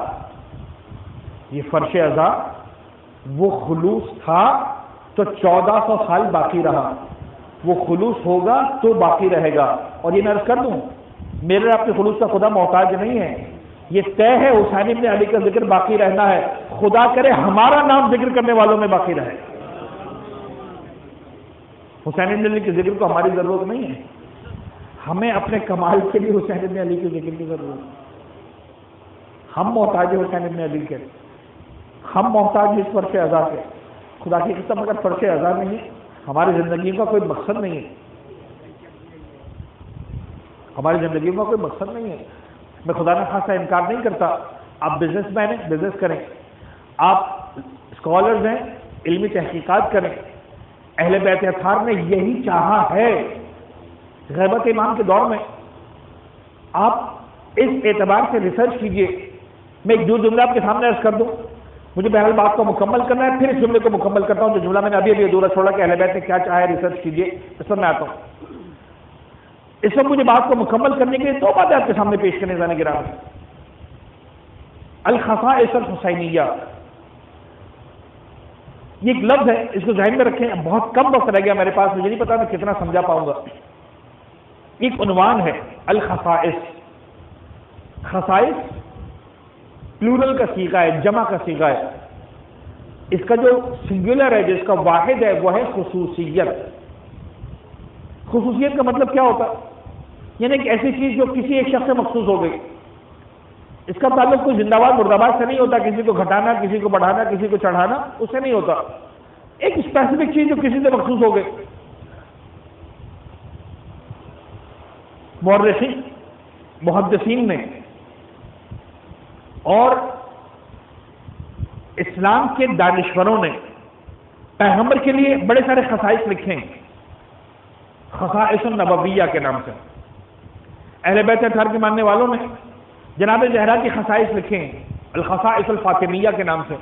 یہ فرش عزا، وہ خلوص تھا تو 1400 سال باقی رہا، وہ خلوص ہوگا تو باقی رہے گا. اور یہ میں عرض کر دوں، میرے آپ کے خلوص کا خدا محتاج نہیں ہے، یہ طے ہے حسین ابن علی کا ذکر باقی رہنا ہے. خدا کرے ہمارا نام ذکر کرنے والوں میں باقی رہے. حسین ابن علی کے ذکر کو ہماری ضرورت نہیں ہے، ہمیں اپنے کمال کے لیے حسین ابن علی کے ذکر کی ضرورت ہے. ہم محتاج ہیں حسین ابن علی کے، ہم محتاج ہیں اس فرش عزا کے. خدا کی قسم اگر فرش عزا نہیں، ہماری زندگیوں کا کوئی مقصد نہیں ہے، ہماری زندگیوں کا کوئی مقصد نہیں ہے. میں خدا نہ خاصا انکار نہیں کرتا، آپ بزنس مین ہیں، بزنس کریں، آپ اسکالرز ہیں، علمی تحقیقات کریں. اہل بیت اطہار نے یہی چاہا ہے. غیبت امام کے دور میں آپ اس اعتبار سے ریسرچ کیجئے. میں ایک جملہ آپ کے سامنے عرض کر دوں، مجھے بہرحال بات کو مکمل کرنا ہے، پھر اس جملے کو مکمل کرتا ہوں. جو جملہ میں نے ابھی ادھورا چھوڑا کہ اہل بیت نے کیا چاہا ہے، ریسرچ کیجئے، اس پر میں آتا ہوں. اس وقت مجھے بات کو مکمل کرنے کے لیے دو باتیں آپ کے سامنے پیش کرنے جانے گرامی. الخصائص الحسینیہ، یہ ایک لفظ ہے، اس کو ذہن میں رکھیں. بہت کم وقت رہ گیا میرے پاس، مجھے نہیں پتا میں کتنا سمجھا پاؤں گا. ایک عنوان ہے الخصائص. خصائص پلورل کا صیغہ ہے، جمع کا صیغہ ہے. اس کا جو سنگولر ہے، جس کا واحد ہے، وہ ہے خصوصیت. خصوصیت کا مطلب کیا ہوتا ہے؟ یعنی ایک ایسی چیز جو کسی ایک شخص سے مخصوص ہو گئی. اس کا تعلق کوئی زندہ باد مردہ باد سے نہیں ہوتا، کسی کو گھٹانا، کسی کو بڑھانا، کسی کو چڑھانا، اس سے نہیں ہوتا. ایک اسپیسیفک چیز جو کسی سے مخصوص ہو گئی. محدثین نے اور اسلام کے دانشوروں نے پیغمبر کے لیے بڑے سارے خصائص لکھے ہیں، خصائص النبویہ کے نام سے. اہل بیت اطہار کے ماننے والوں نے جناب زہرا کی خصائص لکھے ہیں الخصائص الفاطمیہ کے نام سے.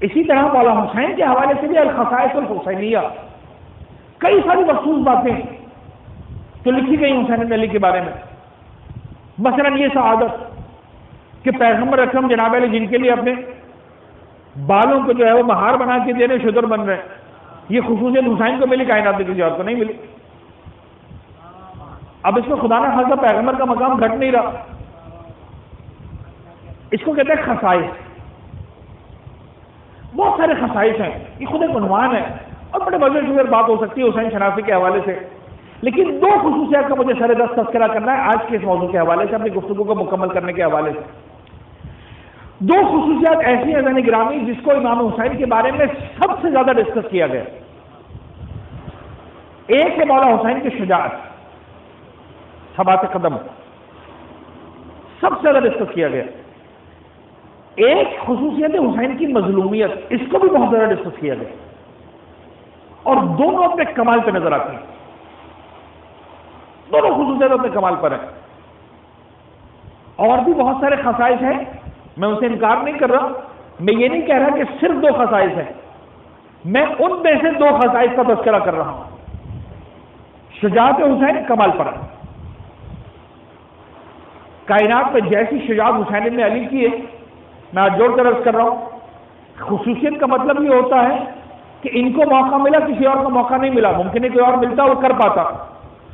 اسی طرح مولا حسین کے حوالے سے بھی الخصائص الحسینیہ، کئی ساری مخصوص باتیں جو لکھی گئی حسین بن علی کے بارے میں. مثلا یہ سعادت کہ پیغمبر اکرم جناب علی جن کے لیے اپنے بالوں کو جو ہے وہ مہار بنا کے دینے شتر بن رہے ہیں، یہ خصوصیت حسین کو ملی، کائنات میں کسی اور کو نہیں ملی. اب اس میں خدا نہ خاصا پیغمبر کا مقام گھٹ نہیں رہا. اس کو کہتے ہیں خصائص. بہت سارے خصائص ہیں، یہ خود ایک عنوان ہے اور بڑے مزے سے بات ہو سکتی ہے حسین شناسی کے حوالے سے. لیکن دو خصوصیات کا مجھے سر دست تذکرہ کرنا ہے آج کے اس موضوع کے حوالے سے، اپنی گفتگو کو مکمل کرنے کے حوالے سے. دو خصوصیات ایسی ہیں زین گرامی جس کو امام حسین کے بارے میں سب سے زیادہ ڈسکس کیا گیا. ایک ہے مولا حسین کی شجاعت، ثبات قدم، سب سے زیادہ ڈسکس کیا گیا. ایک خصوصیت ہے حسین کی مظلومیت، اس کو بھی بہت زیادہ ڈسکس کیا گیا. اور دونوں اپنے کمال پہ نظر آتی ہیں، دونوں خصوصیت اپنے کمال پر ہیں. اور بھی بہت سارے خصائص ہیں، میں اسے انکار نہیں کر رہا. میں یہ نہیں کہہ رہا کہ صرف دو خصائص ہیں، میں ان میں سے دو خصائص کا تذکرہ کر رہا ہوں. شجاعت حسین کمال پر ہے. کائنات میں جیسی شجاعت حسین بن علی کی ہے، میں آج جوڑ کر عرض کر رہا ہوں. خصوصیت کا مطلب یہ ہوتا ہے کہ ان کو موقع ملا، کسی اور کو موقع نہیں ملا. ممکن ہے کوئی اور ملتا وہ کر پاتا.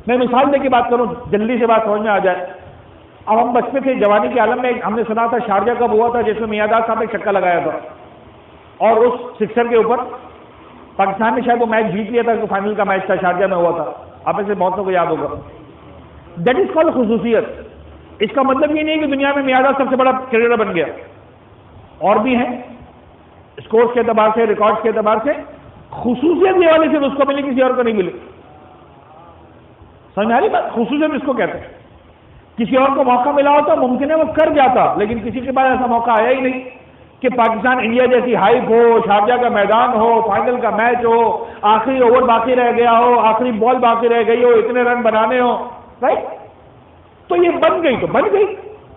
میں مثال دے کے بات کروں، جلدی سے بات سمجھ میں آ جائے. اب ہم بچپن تھے، جوانی کے عالم میں ہم نے سنا تھا شارجہ کب ہوا تھا، جس میں میاں داس صاحب نے چکا لگایا تھا اور اس سکسر کے اوپر پاکستان نے شاید وہ میچ جیت لیا تھا. فائنل کا میچ تھا، شارجہ میں ہوا تھا. آپ میں سے بہتوں کو یاد ہوگا. دیٹ از کالڈ خصوصیت. اس کا مطلب یہ نہیں کہ دنیا میں میاں داس سب سے بڑا کرکٹر بن گیا، اور بھی ہیں اسکورس کے اعتبار سے، ریکارڈز کے اعتبار سے. خصوصیت یہ والی صرف اس کو ملی، کسی اور کو نہیں ملی. سمجھ آ رہی بات؟ خصوصیت اس کو کہتے ہیں. کسی اور کو موقع ملا ہوتا ممکن ہے وہ کر جاتا، لیکن کسی کے پاس ایسا موقع آیا ہی نہیں کہ پاکستان انڈیا جیسی ہائپ ہو، شارجہ کا میدان ہو، فائنل کا میچ ہو، آخری اوور باقی رہ گیا ہو، آخری بال باقی رہ گئی ہو، اتنے رن بنانے ہو. رائٹ؟ تو یہ بن گئی تو بن گئی.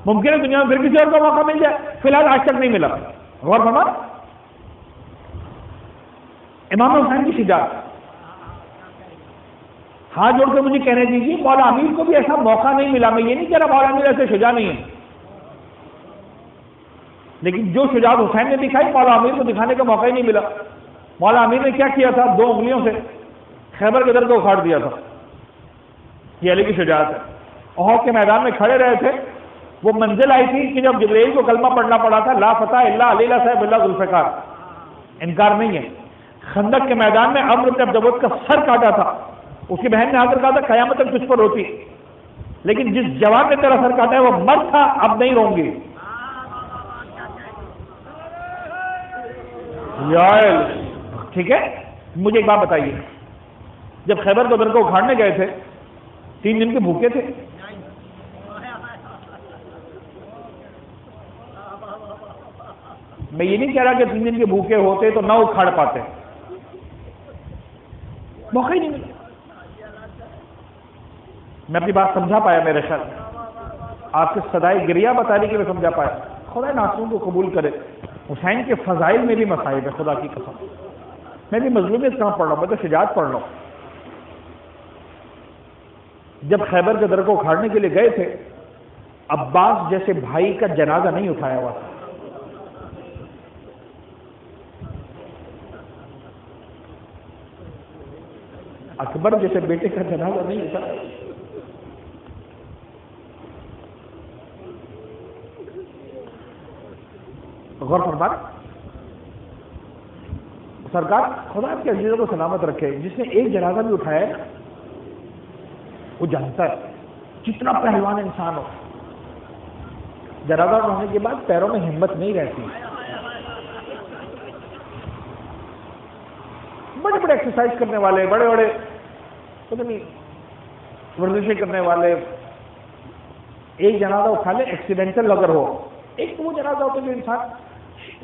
ممکن ہے دنیا میں پھر کسی اور کو موقع مل جائے، فی الحال آج تک نہیں ملا. غور فرما. امام حسین کی شجاعت، ہاتھ جوڑ کے مجھے کہنے دیجیے مولا امیر کو بھی ایسا موقع نہیں ملا. میں یہ نہیں کہہ رہا مولا امیر ایسے شجاع نہیں ہے، لیکن جو شجاعت حسین نے دکھائی مولا امیر کو دکھانے کا موقع ہی نہیں ملا. مولا امیر نے کیا کیا تھا؟ 2 انگلیوں سے خیبر کے در کو اکھاڑ دیا تھا. یہ علی کی شجاعت ہے. احد کے میدان میں کھڑے رہے تھے، وہ منزل آئی تھی کہ جب جبرائیل کو کلمہ پڑھنا پڑا تھا، لا فتح الا علی صاحب اللہ ذوالفقار. انکار نہیں ہے. خندق کے میدان میں عمرو بن عبد کا سر کاٹا تھا، اس کی بہن نے آ کر کہا تھا قیامت تک تجھ پر روتی، لیکن جس جوان نے تیرا سر کاٹا ہے وہ مرد تھا، اب نہیں روں گی. ٹھیک ہے. مجھے ایک بات بتائیے، جب خیبر کے در کو اکھاڑنے گئے تھے 3 دن کے بھوکے تھے. میں یہ نہیں کہہ رہا کہ 3 دن کے بھوکے ہوتے تو نہ اکھاڑ پاتے، موقع ہی نہیں ملا. میں اپنی بات سمجھا پایا؟ میرے خیال آپ کے صدائے گریہ بتانے کے لیے سمجھا پایا. خدا ناصروں کو قبول کرے. حسین کے فضائل میں بھی مصائب ہے، خدا کی قسم. میں بھی مظلومیت کہاں پڑھ رہا ہوں، میں تو شجاعت پڑھ رہا ہوں. جب خیبر کے در کو اکھاڑنے کے لیے گئے تھے، عباس جیسے بھائی کا جنازہ نہیں اٹھایا ہوا تھا. اکبر جیسے بیٹے کا جنازہ نہیں ہوتا. غور فرما. سرکار خدا کے عزیزوں کو سلامت رکھے، جس نے ایک جنازہ بھی اٹھایا ہے وہ جانتا ہے جتنا پہلوان انسان ہو، جنازہ اٹھانے کے بعد پیروں میں ہمت نہیں رہتی. بڑے بڑے ایکسرسائز کرنے والے، بڑے بڑے پتہ نہیں ورزشیں کرنے والے، ایک جنازہ اٹھا لے ایکسیڈنٹل اگر ہو. ایک تو وہ جنازہ ہوتا ہے جو انسان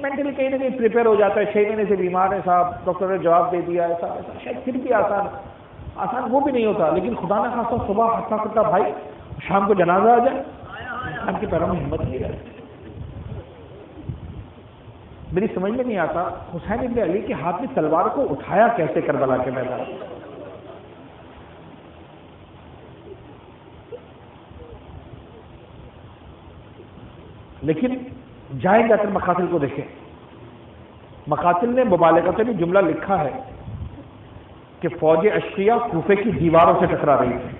مینٹلی کہیں نہ کہیں پریپیئر ہو جاتا ہے، 6 مہینے سے بیمار ہے صاحب، ڈاکٹر نے جواب دے دیا ایسا ایسا، شاید پھر بھی آسان وہ بھی نہیں ہوتا. لیکن خدا نہ خاصا صبح ہٹتا کٹتا بھائی شام کو جنازہ آ جائے، انسان کے پیروں میں ہمت نہیں رہتی. میری سمجھ میں نہیں آتا حسین ابن علی کے ہاتھ میں تلوار کو اٹھایا کیسے کربلا کے میدان. لیکن جائیں جا کر مقاتل کو دیکھیں. مقاتل نے مبالغہ بھی جملہ لکھا ہے کہ فوج اشقیاء کوفے کی دیواروں سے ٹکرا رہی تھی.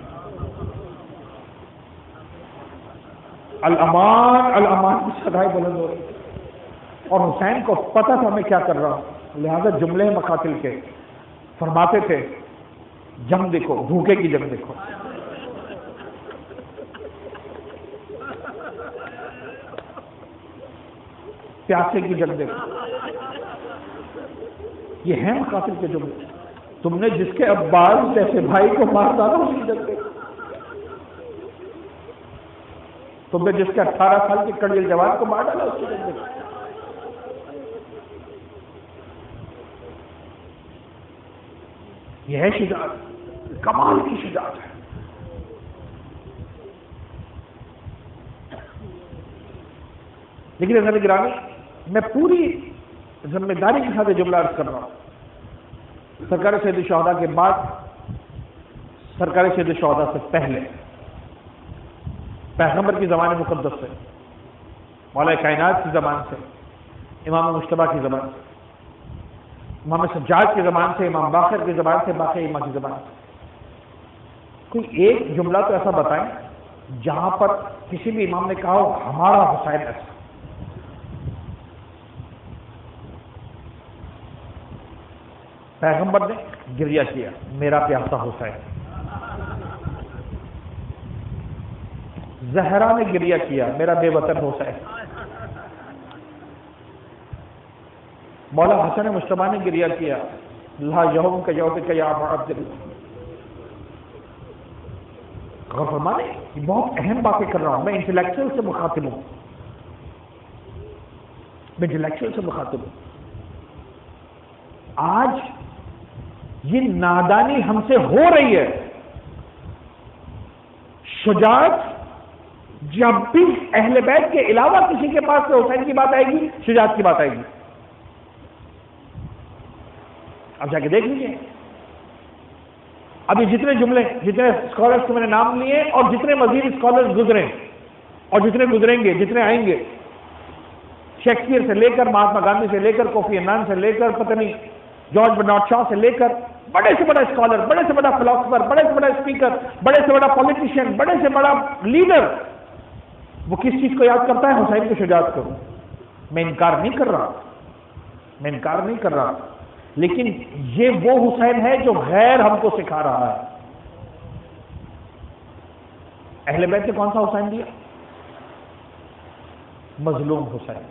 الامان الامان کی صدائیں بلند ہو رہی، اور حسین کو پتہ تھا میں کیا کر رہا ہوں، لہذا جملے مقاتل کے فرماتے تھے جنگ دیکھو، بھوکے کی جنگ دیکھو. پیاسے کی جنگ دیکھو. یہ ہیں مقاتل کے جملے. تم نے جس کے عباس جیسے بھائی کو مار ڈالا اس کی جنگ دیکھو. تم نے جس کے 18 سال کے کڑیل جوان کو مار ڈالا اس کی جنگ دیکھو. یہ ہے شجاعت، کمال کی شجاعت ہے. لیکن حضرت گرامی میں پوری ذمہ داری کے ساتھ جملہ عرض کر رہا ہوں. سرکار سید الشہداء کے بعد، سرکار سید الشہداء سے پہلے، پیغمبر کی زبان مقدس سے، مولا کائنات کی زبان سے، امام مجتبیٰ کی زبان سے، امام سجاد کی زبان سے، امام باقر کی زبان سے، باقی امام کی زبان سے، کوئی ایک جملہ تو ایسا بتائیں جہاں پر کسی بھی امام نے کہا ہو ہمارا حسین ایسا. پیغمبر نے گریہ کیا میرا پیاسا حسین. زہرا نے گریہ کیا میرا بے وطن حسین. مولا حسن مجتبیٰ نے گریہ کیا لا یوم کا یوم کا یا عبد اللہ. غور فرمائیں، یہ بہت اہم باتیں کر رہا ہوں. میں انٹلیکچوئل سے مخاطب ہوں، میں انٹلیکچوئل سے مخاطب ہوں. آج یہ نادانی ہم سے ہو رہی ہے. شجاعت جب بھی اہل بیت کے علاوہ کسی کے پاس سے حسین کی بات آئے گی، شجاعت کی بات آئے گی. اب جا کے دیکھ لیجیے ابھی جتنے جملے، جتنے اسکالرس کو میں نے نام لیے، اور جتنے مزید اسکالرس گزرے اور جتنے گزریں گے، جتنے آئیں گے، شیکسپیئر سے لے کر مہاتما گاندھی سے لے کر کوفی عنان سے لے کر پتہ نہیں جارج برنارڈ شاہ سے لے کر بڑے سے بڑا اسکالر، بڑے سے بڑا فلاسفر، بڑے سے بڑا اسپیکر، بڑے سے بڑا پولیٹیشین، بڑے سے بڑا لیڈر، وہ کس چیز کو یاد کرتا ہے؟ حسین کی شجاعت کو. میں انکار نہیں کر رہا، میں انکار نہیں کر رہا، لیکن یہ وہ حسین ہے جو غیر ہم کو سکھا رہا ہے. اہل بیت نے کون سا حسین دیا؟ مظلوم حسین،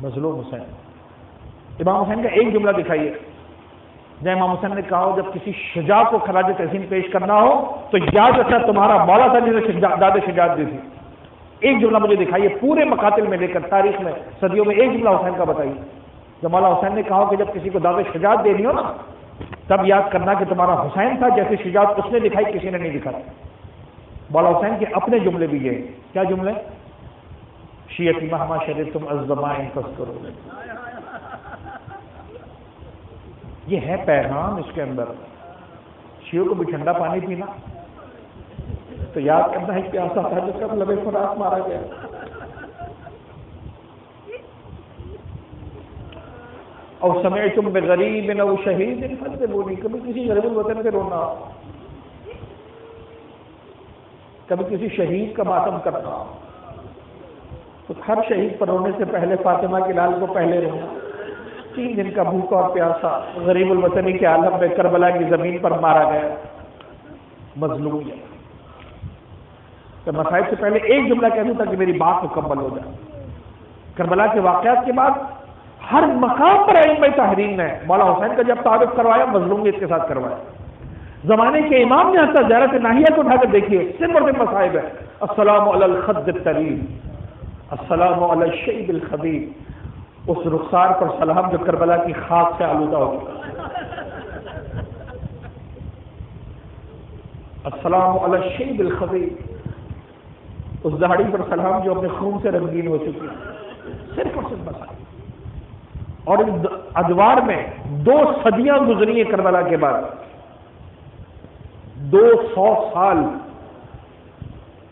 مظلوم حسین. امام حسین کا ایک جملہ دکھائیے جب امام حسین نے کہا ہو جب کسی شجاع کو خراج تحسین پیش کرنا ہو تو یاد رکھنا تمہارا مولا تھا جسے داد شجاعت دی تھی. ایک جملہ مجھے دکھائیے پورے مقاتل میں لے کر تاریخ میں صدیوں میں، ایک جملہ حسین کا بتائیے جب مولا حسین نے کہا کہ جب کسی کو داد شجاعت دینی ہو نا تب یاد کرنا کہ تمہارا حسین تھا جیسے شجاعت اس نے دکھائی کسی نے نہیں دکھائی. مولا حسین کے اپنے جملے بھی یہ کیا جملے؟ شیعتی مہما شریف تم ازدمائن کرو. یہ ہے پیغام اس کے اندر. شیعوں کو بھی ٹھنڈا پانی پینا تو یاد کرنا ہے پیاسا تھا جس کا لبے فراق مارا گیا. او سمعتم بغریب او شہید فانذرونی، کبھی کسی غریب الوطن پہ رونا، کبھی کسی شہید کا ماتم کرنا، تو ہر شہید پر رونے سے پہلے فاطمہ کے لال کو پہلے رونا. 3 دن کا بھوکا اور پیاسا غریب الوطنی کے عالم میں کربلا کی زمین پر مارا گیا، مظلومیت. تو مصائب سے پہلے ایک جملہ کہہ دوں تاکہ میری بات مکمل ہو جائے. کربلا کے واقعات کے بعد ہر مقام پر ائمہ تحریر نے مولا حسین کا جب تعارف کروایا مظلومیت کے ساتھ کروایا. زمانے کے امام نے حتی زیارت ناحیہ کو اٹھا کر دیکھیے، صرف اور صرف مصائب ہے. السلام علی الخد الطریب، السلام علی الشیب الخبیب، اس رخسار پر سلام جو کربلا کی خاک سے آلودہ ہو چکا. السلام علی الشیب الخبیب، اس دہاڑی پر سلام جو اپنے خون سے رنگین ہو چکی. صرف اور صرف مسائل. اور اس ادوار میں 2 صدیاں گزری ہیں کربلا کے بعد. 200 سال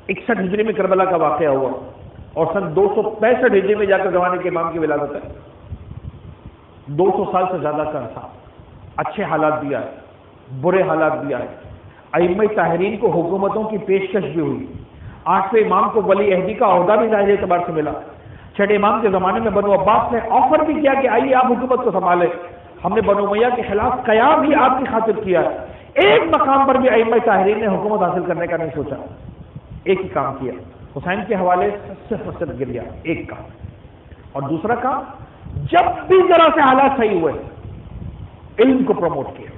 61 ہجری میں کربلا کا واقعہ ہوا اور سن 265 ہجری میں جا کر زمانے کے امام کی ولادت ہے. 200 سال سے زیادہ کا عرصہ اچھے حالات بھی آئے، برے حالات بھی آئے. ائمہ طاہرین کو حکومتوں کی پیشکش بھی ہوئی. 8ویں امام کو ولی عہدی کا عہدہ بھی ظاہر اعتبار سے ملا. 6 امام کے زمانے میں بنو عباس نے آفر بھی کیا کہ آئیے آپ حکومت کو سنبھالیں، ہم نے بنو امیہ کے خلاف قیام بھی آپ کی خاطر کیا. ایک مقام پر بھی ائمہ طاہرین نے حکومت حاصل کرنے کا نہیں سوچا، ایک ہی کام کیا، حسین کے حوالے سے صرف اور صرف گریا. ایک کام. اور دوسرا کام، جب بھی ذرا سے حالات صحیح ہوئے علم کو پروموٹ کیا،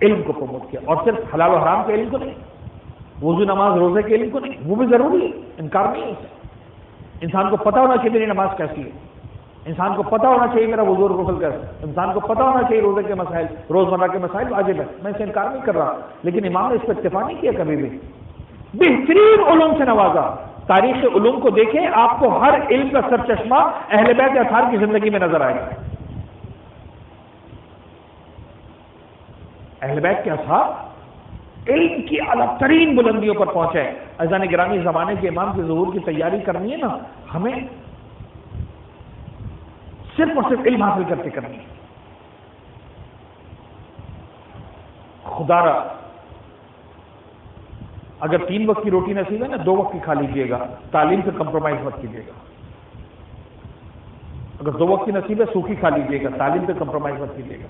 علم کو پروموٹ کیا. اور صرف حلال و حرام کے علم کو نہیں، وضو نماز روزے کے علم کو نہیں، وہ بھی ضروری ہے، انکار نہیں ہے اسے. انسان کو پتہ ہونا چاہیے میری نماز کیسی ہے، انسان کو پتہ ہونا چاہیے میرا وضو اور غسل کیسا ہے، انسان کو پتہ ہونا چاہیے روزے کے مسائل، روزمرہ کے مسائل واجب ہے، میں اسے انکار نہیں کر رہا. لیکن امام نے اس پر اتفاق نہیں کیا کبھی بھی. بہترین علوم سے نوازا. تاریخ علوم کو دیکھیں، آپ کو ہر علم کا سر چشمہ اہل بیت اطہار کی زندگی میں نظر آئے گا. اہل بیت کے اصحاب علم کی اعلیٰ ترین بلندیوں پر پہنچے. عزیزان گرامی، زمانے کے امام کے ظہور کی تیاری کرنی ہے نا، ہمیں صرف اور صرف علم حاصل کر کے کرنی ہے. خدا را اگر 3 وقت کی روٹی نصیب ہے نا، 2 وقت کی کھا لیجیے گا، تعلیم سے کمپرومائز مت کیجیے گا. اگر 2 وقت کی نصیب ہے سوکھی کھا لیجیے گا، تعلیم سے کمپرومائز مت کیجیے گا.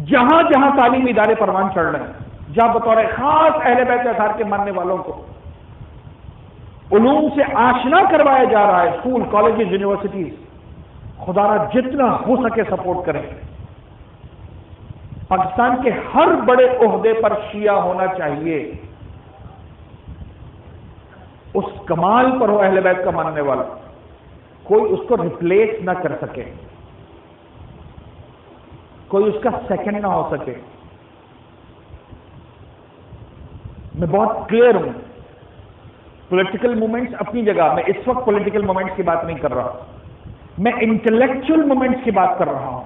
جہاں جہاں تعلیمی ادارے پروان چڑھ رہے ہیں، جہاں بطور خاص اہل بیت اطہار کے ماننے والوں کو علوم سے آشنا کروایا جا رہا ہے، اسکول، کالجز، یونیورسٹیز، خدا را جتنا ہو سکے سپورٹ کریں. پاکستان کے ہر بڑے عہدے پر شیعہ ہونا چاہیے. اس کمال پر ہو اہل بیت کا ماننے والا، کوئی اس کو ریپلیس نہ کر سکے، کوئی اس کا سیکنڈ نہ ہو سکے. میں بہت کلیئر ہوں. پولیٹیکل مومنٹس اپنی جگہ، میں اس وقت پولیٹیکل مومنٹس کی بات نہیں کر رہا، میں انٹلیکچوئل مومنٹس کی بات کر رہا ہوں،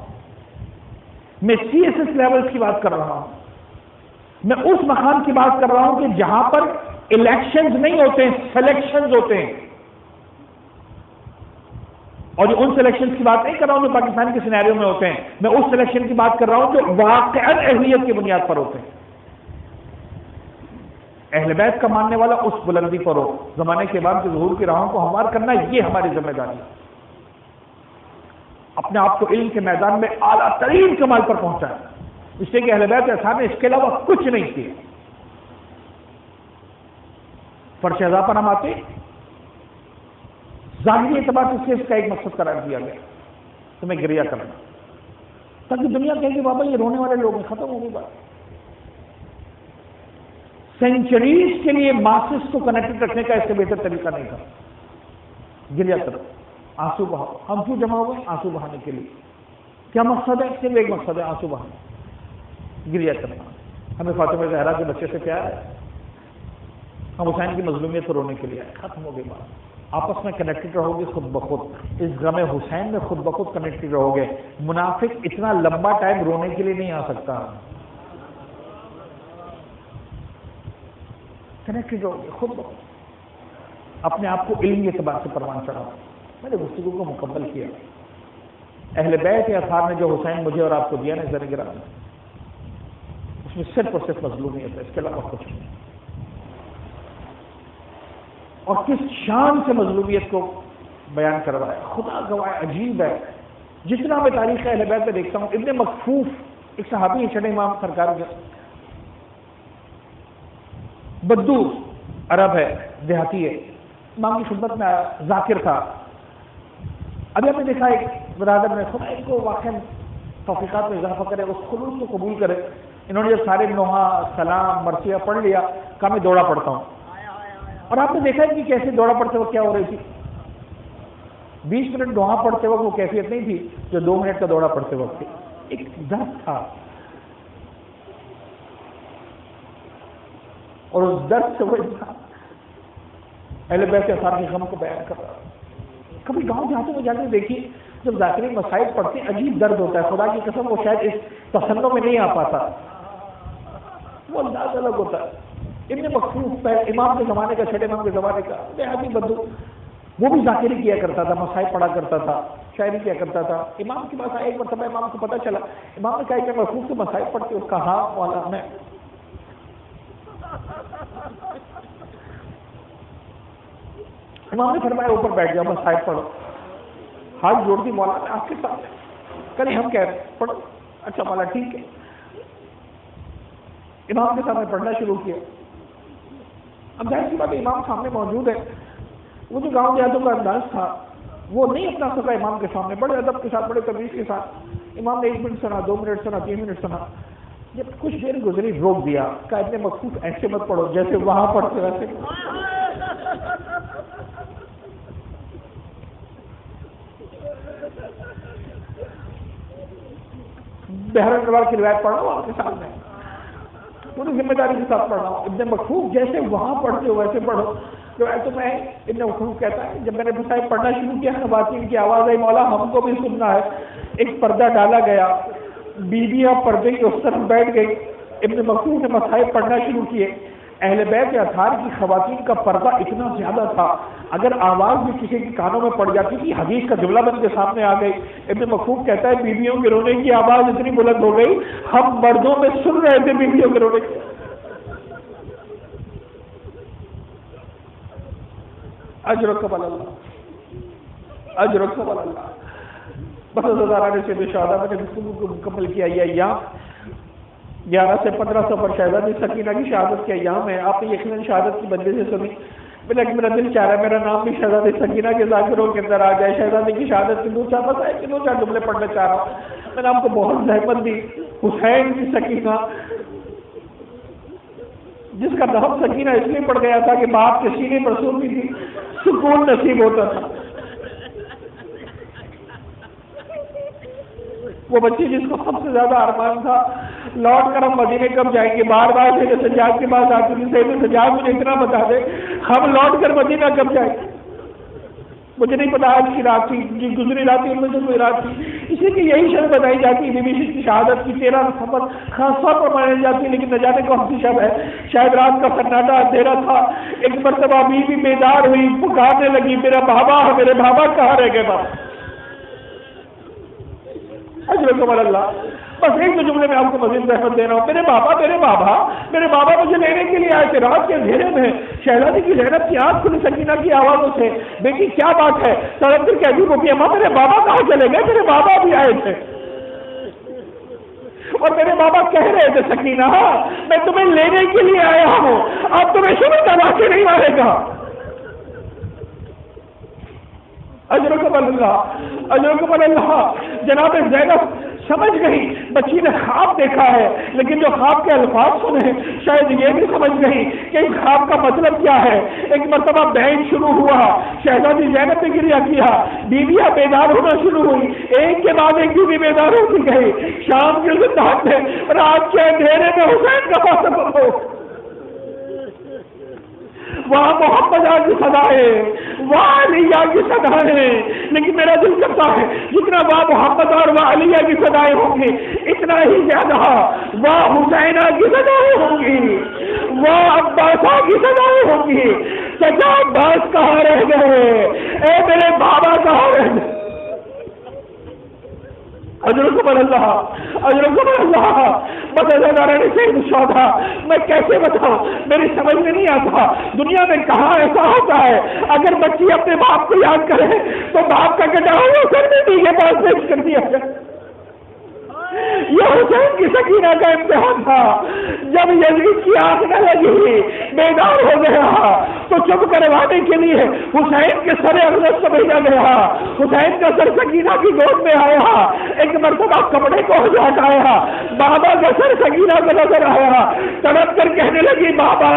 میں CSS لیولز کی بات کر رہا ہوں. میں اس مقام کی بات کر رہا ہوں کہ جہاں پر الیکشنز نہیں ہوتے ہیں، سلیکشنز ہوتے ہیں. اور جو ان سلیکشنز کی بات نہیں کر رہا ہوں جو پاکستان کے سینیریو میں ہوتے ہیں، میں اس سلیکشن کی بات کر رہا ہوں جو واقعاً اہلیت کی بنیاد پر ہوتے ہیں. اہل بیت کا ماننے والا اس بلندی پر ہو، زمانے کے امام کے ظہور کی راہوں کو ہموار کرنا، یہ ہماری ذمہ داری ہے. اپنے آپ کو علم کے میدان میں اعلیٰ ترین کمال پر پہنچایا، اس لیے کہ اہل بیت اطہار نے اس کے علاوہ کچھ نہیں کیا. فرش اضافہ پر ہم آتے، ظاہری اعتبار سے اس کا ایک مقصد قرار دیا گیا، تمہیں گریہ کرنا، تاکہ دنیا کہے کہ بابا یہ رونے والے لوگ ہیں، ختم ہو گئی بات. سینچریز کے لیے ماسس کو کنیکٹڈ رکھنے کا اس سے بہتر طریقہ نہیں تھا. گریہ کرو، آنسو بہاؤ. ہم کیوں جمع ہوئے؟ آنسو بہانے کے لیے. کیا مقصد ہے؟ صرف ایک مقصد ہے، آنسو بہانا، گریہ کرنا. ہمیں فاطمہ زہرا کے بچے سے پیار ہے، ہم حسین کی مظلومیت کو رونے کے لیے آئے. ختم ہو گئی بات. آپس میں کنیکٹڈ رہو گے خود بخود، اس غم حسین میں خود بخود کنیکٹڈ رہو گے. منافق اتنا لمبا ٹائم رونے کے لیے نہیں آ سکتا. کنیکٹڈ رہو گے خود بخود. اپنے آپ کو علمی اعتبار سے پروان چڑھاؤ. میں نے گفتگو کو مکمل کیا. اہل بیت یا اطہار نے جو حسین مجھے اور آپ کو دیا نا ذرا گرام، اس میں صرف اور صرف مظلومیت ہے، اس کے علاوہ کچھ نہیں. اور کس شان سے مظلومیت کو بیان کروایا، خدا گواہ عجیب ہے. جتنا میں تاریخ اہل بیت میں دیکھتا ہوں، ابن مکفوف ایک صحابی چھٹے امام سرکار کے، بدو عرب ہے، دیہاتی ہے، امام کی خدمت میں آیا، ذاکر تھا. ابھی ہم نے دیکھا ایک برادر نے، خدا ان کو واقعا توفیقات میں اضافہ کرے، اس خلوص کو قبول کرے. انہوں نے جب سارے نوحہ سلام مرثیہ پڑھ لیا، کہا میں دوڑا پڑتا ہوں. اور آپ نے دیکھا کہ کیسے دوڑا پڑتے وقت کیا ہو رہی تھی. 20 منٹ دوڑا پڑتے وقت وہ کیفیت نہیں تھی جو 2 منٹ کا دوڑا پڑتے وقت تھی. ایک درد تھا، اور اس درد سے وہ اہل بیت کے اثار کے غم کو بیان کر رہا. کبھی گاؤں دیہاتوں میں جا کے دیکھیے، جب ذاکرین مسائل پڑھتے ہیں عجیب درد ہوتا ہے. خدا کی قسم وہ شاید اس تسنوں میں نہیں آ پاتا، وہ انداز الگ ہوتا ہے. ابن مکفوف امام کے زمانے کا، چھٹے امام کے زمانے کا دیہاتی بدو، وہ بھی ذاکری کیا کرتا تھا، مسائل پڑھا کرتا تھا، شاعری کیا کرتا تھا. امام کے پاس ایک مرتبہ امام کو پتہ چلا، امام نے کہا کہ مکفوف کے مسائل پڑھتے، اس کا ہاں مولا میں. امام نے فرمایا اوپر بیٹھ جاؤ، مسائل پڑھو. ہاتھ جوڑ دی، مولا میں آپ کے سامنے، کل ہم کہہ رہے ہیں پڑھو. اچھا مولا ٹھیک ہے. امام کے سامنے پڑھنا شروع کیا. اب ظاہر سی بات امام سامنے موجود ہے، وہ جو گاؤں دیہاتوں کا انداز تھا وہ نہیں اپنا سکا امام کے سامنے. بڑے ادب کے ساتھ، بڑے تمیز کے ساتھ امام نے 1 منٹ سنا، 2 منٹ سنا، 3 منٹ سنا. جب کچھ دیر گزری روک دیا، کہا اتنے مخصوص ایسے مت پڑھو جیسے وہاں پڑھتے ویسے. بہرحال نواز کی روایت پڑھ رہا ہوں آپ کے سامنے، پوری ذمہ داری کے ساتھ پڑھ رہا ہوں. ابن مکفوف جیسے وہاں پڑھتے ہو ویسے پڑھو. روایت میں ابن مکفوف کہتا ہے جب میں نے مسائل پڑھنا شروع کیا، خواتین کی آواز آئی، مولا ہم کو بھی سننا ہے. ایک پردہ ڈالا گیا، بیویاں پردے کی اس طرف بیٹھ گئی. ابن مکفوف نے مسائل پڑھنا شروع کیے. اہل بیت کے اطہار کی خواتین کا پردہ اتنا زیادہ تھا، اگر آواز بھی کسی کے کانوں میں پڑ جاتی تھی حدیث کا جملہ بن کے سامنے آ گئی. ابن مکفوف کہتا ہے بیویوں کے رونے کی آواز اتنی بلند ہو گئی، ہم مردوں میں سن رہے تھے بیویوں کے رونے کی. اجر و قبل اللہ، اجر و قبل اللہ. بس ہزارہ سے شہادہ میں نے گفتگو کو مکمل کیا. یہ ایام 11 سے 15 سفر شہزادی سکینہ کی شہادت کے ایام ہے. آپ نے یقیناً شہادت کی بندے سے سنی، لیکن میرا دل چاہ رہا ہے میرا نام بھی شہزادی سکینہ کے ذاکروں کے اندر آ جائے. شہزادی کی شہادت کی 2-4 بس ہے کہ 2-4 جملے پڑھنا چاہ رہا ہوں. میں نے آپ کو بہت زحمت دی. حسین کی سکینہ، جس کا نام سکینہ اس لیے پڑ گیا تھا کہ باپ کے سینے پر سوتی تھی، سکون نصیب ہوتا تھا. وہ بچی جس کو سب سے زیادہ ارمان تھا لوٹ کر ہم مدینے کب جائیں گے، بار بار سے سجاد کے پاس آتی تھی، سجاد مجھے اتنا بتا دے ہم لوٹ کر مدینہ کب جائیں گے. مجھے نہیں پتا آج کی رات تھی، جو گزری رات تھی ان میں سے کوئی رات تھی. اسی کی یہی شب بتائی جاتی ہے بیوی کی شہادت کی 13 سفر خاص طور پر مانی جاتی ہے، لیکن نہ جانے کون سی شب ہے. شاید رات کا سناٹا اندھیرا تھا، ایک مرتبہ بیوی بیدار ہوئی، پکارنے لگی میرا بابا، میرے بابا کہاں رہ گئے بابا. اجر قبل اللہ. بس ایک دو جملے میں آپ کو مزید رحمت دے رہا ہوں. میرے بابا مجھے لینے کے لیے آئے تھے رات کے اندھیرے میں. شہزادی کی زینب کی آنکھ کھلی سکینہ کی آوازوں سے، بیٹی کیا بات ہے؟ سڑک پر کہتی وہ کہ ماں میرے بابا کہاں چلے گئے؟ میرے بابا بھی آئے تھے اور میرے بابا کہہ رہے تھے سکینہ میں تمہیں لینے کے لیے آیا ہوں، اب تمہیں شروع دبا کے نہیں مارے گا. اجر قبل اللہ، اجر قبل اللہ. جناب زینب سمجھ گئی، بچی نے خواب دیکھا ہے، لیکن جو خواب کے الفاظ سنے شاید یہ بھی سمجھ گئی کہ اس خواب کا مطلب کیا ہے. ایک مرتبہ بین شروع ہوا، شہزادی زینب نے گریہ کیا، بیویاں بیدار ہونا شروع ہوئی، ایک کے بعد ایک بیوی بیدار ہوتی گئی. شام کے زندان میں رات کے اندھیرے میں حسین کا فاصلہ ہو، وہاں محمد آج سدائے، واہ علیہ کی صدایں، لیکن میرا دل کرتا ہے جتنا واہ محمد اور واہ علیہ کی صدایں ہوں گی اتنا ہی زیادہ واہ حسینہ کی صدایں ہوں گی، واہ عباسہ کی صدایں ہوں گی۔ چچا عباس کہاں رہ گئے؟ اے میرے بابا کہاں رہ گئے؟ اجرکم اللہ، اجرکم اللہ۔ بدلدارانی سید شودا، میں کیسے بتاؤں، میری سمجھ میں نہیں آتا دنیا میں کہاں ایسا ہوتا ہے اگر بچی اپنے باپ کو یاد کرے تو باپ کا کٹا ہوا سر بیٹی کے پاس پیش کر دیا جائے۔ یہ حسین کی سکینہ کا امتحان تھا۔ جب یزید کی آنکھ نہ لگی بیدار ہو گیا تو چپ کروانے کے لیے حسین کے سر اقدس کو بھیجا گیا۔ حسین کا سر سکینہ کی گود میں آیا، ایک مرتبہ کپڑے کو ہٹایا، بابا کا سر سکینہ کو نظر آیا، تڑپ کر کہنے لگی بابا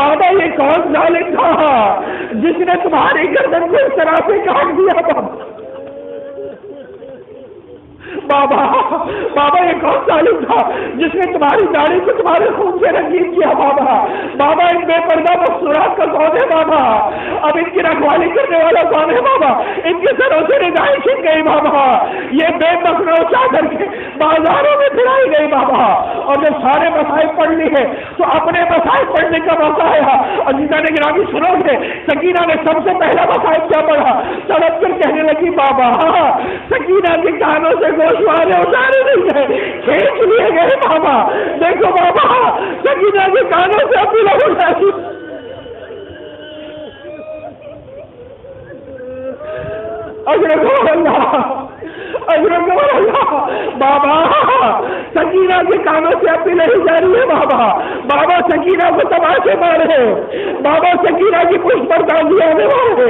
بابا یہ کون ظالم تھا جس نے تمہاری گردن کو اس طرح سے کاٹ دیا؟ بابا بابا یہ کون ظالم تھا جس نے تمہاری داڑھی کو تمہارے خون سے رنگین کیا؟ بابا بابا ان بے پردہ مستورات کا کون ہے؟ بابا اب ان کی رکھوالی کرنے والا کون ہے؟ بابا ان کے سروں سے ردائیں چھن گئی بابا، یہ بے مخنو چادر کے بازاروں میں پھیلائی گئی بابا۔ اور جب سارے مسائل پڑھ لی ہے تو اپنے مسائل پڑھنے کا موقع آیا۔ عزیزان گرامی سنو گے، سکینہ نے سب سے پہلا مسائل کیا پڑھا؟ تڑپ کر کہنے لگی بابا سکینہ کے کانوں سے گوشوارے اتارے نہیں گئے، کھینچ لیے گئے بابا۔ دیکھو بابا سکینہ کے کانوں سے اپنی لہو جاتی۔ اجرکم اللہ، اجرکم اللہ۔ بابا سکینہ کے کانوں سے اپنی لہو جاری ہے بابا۔ بابا سکینہ کو تماشے مارے، بابا سکینہ کی پشت پر تازیاں مارے،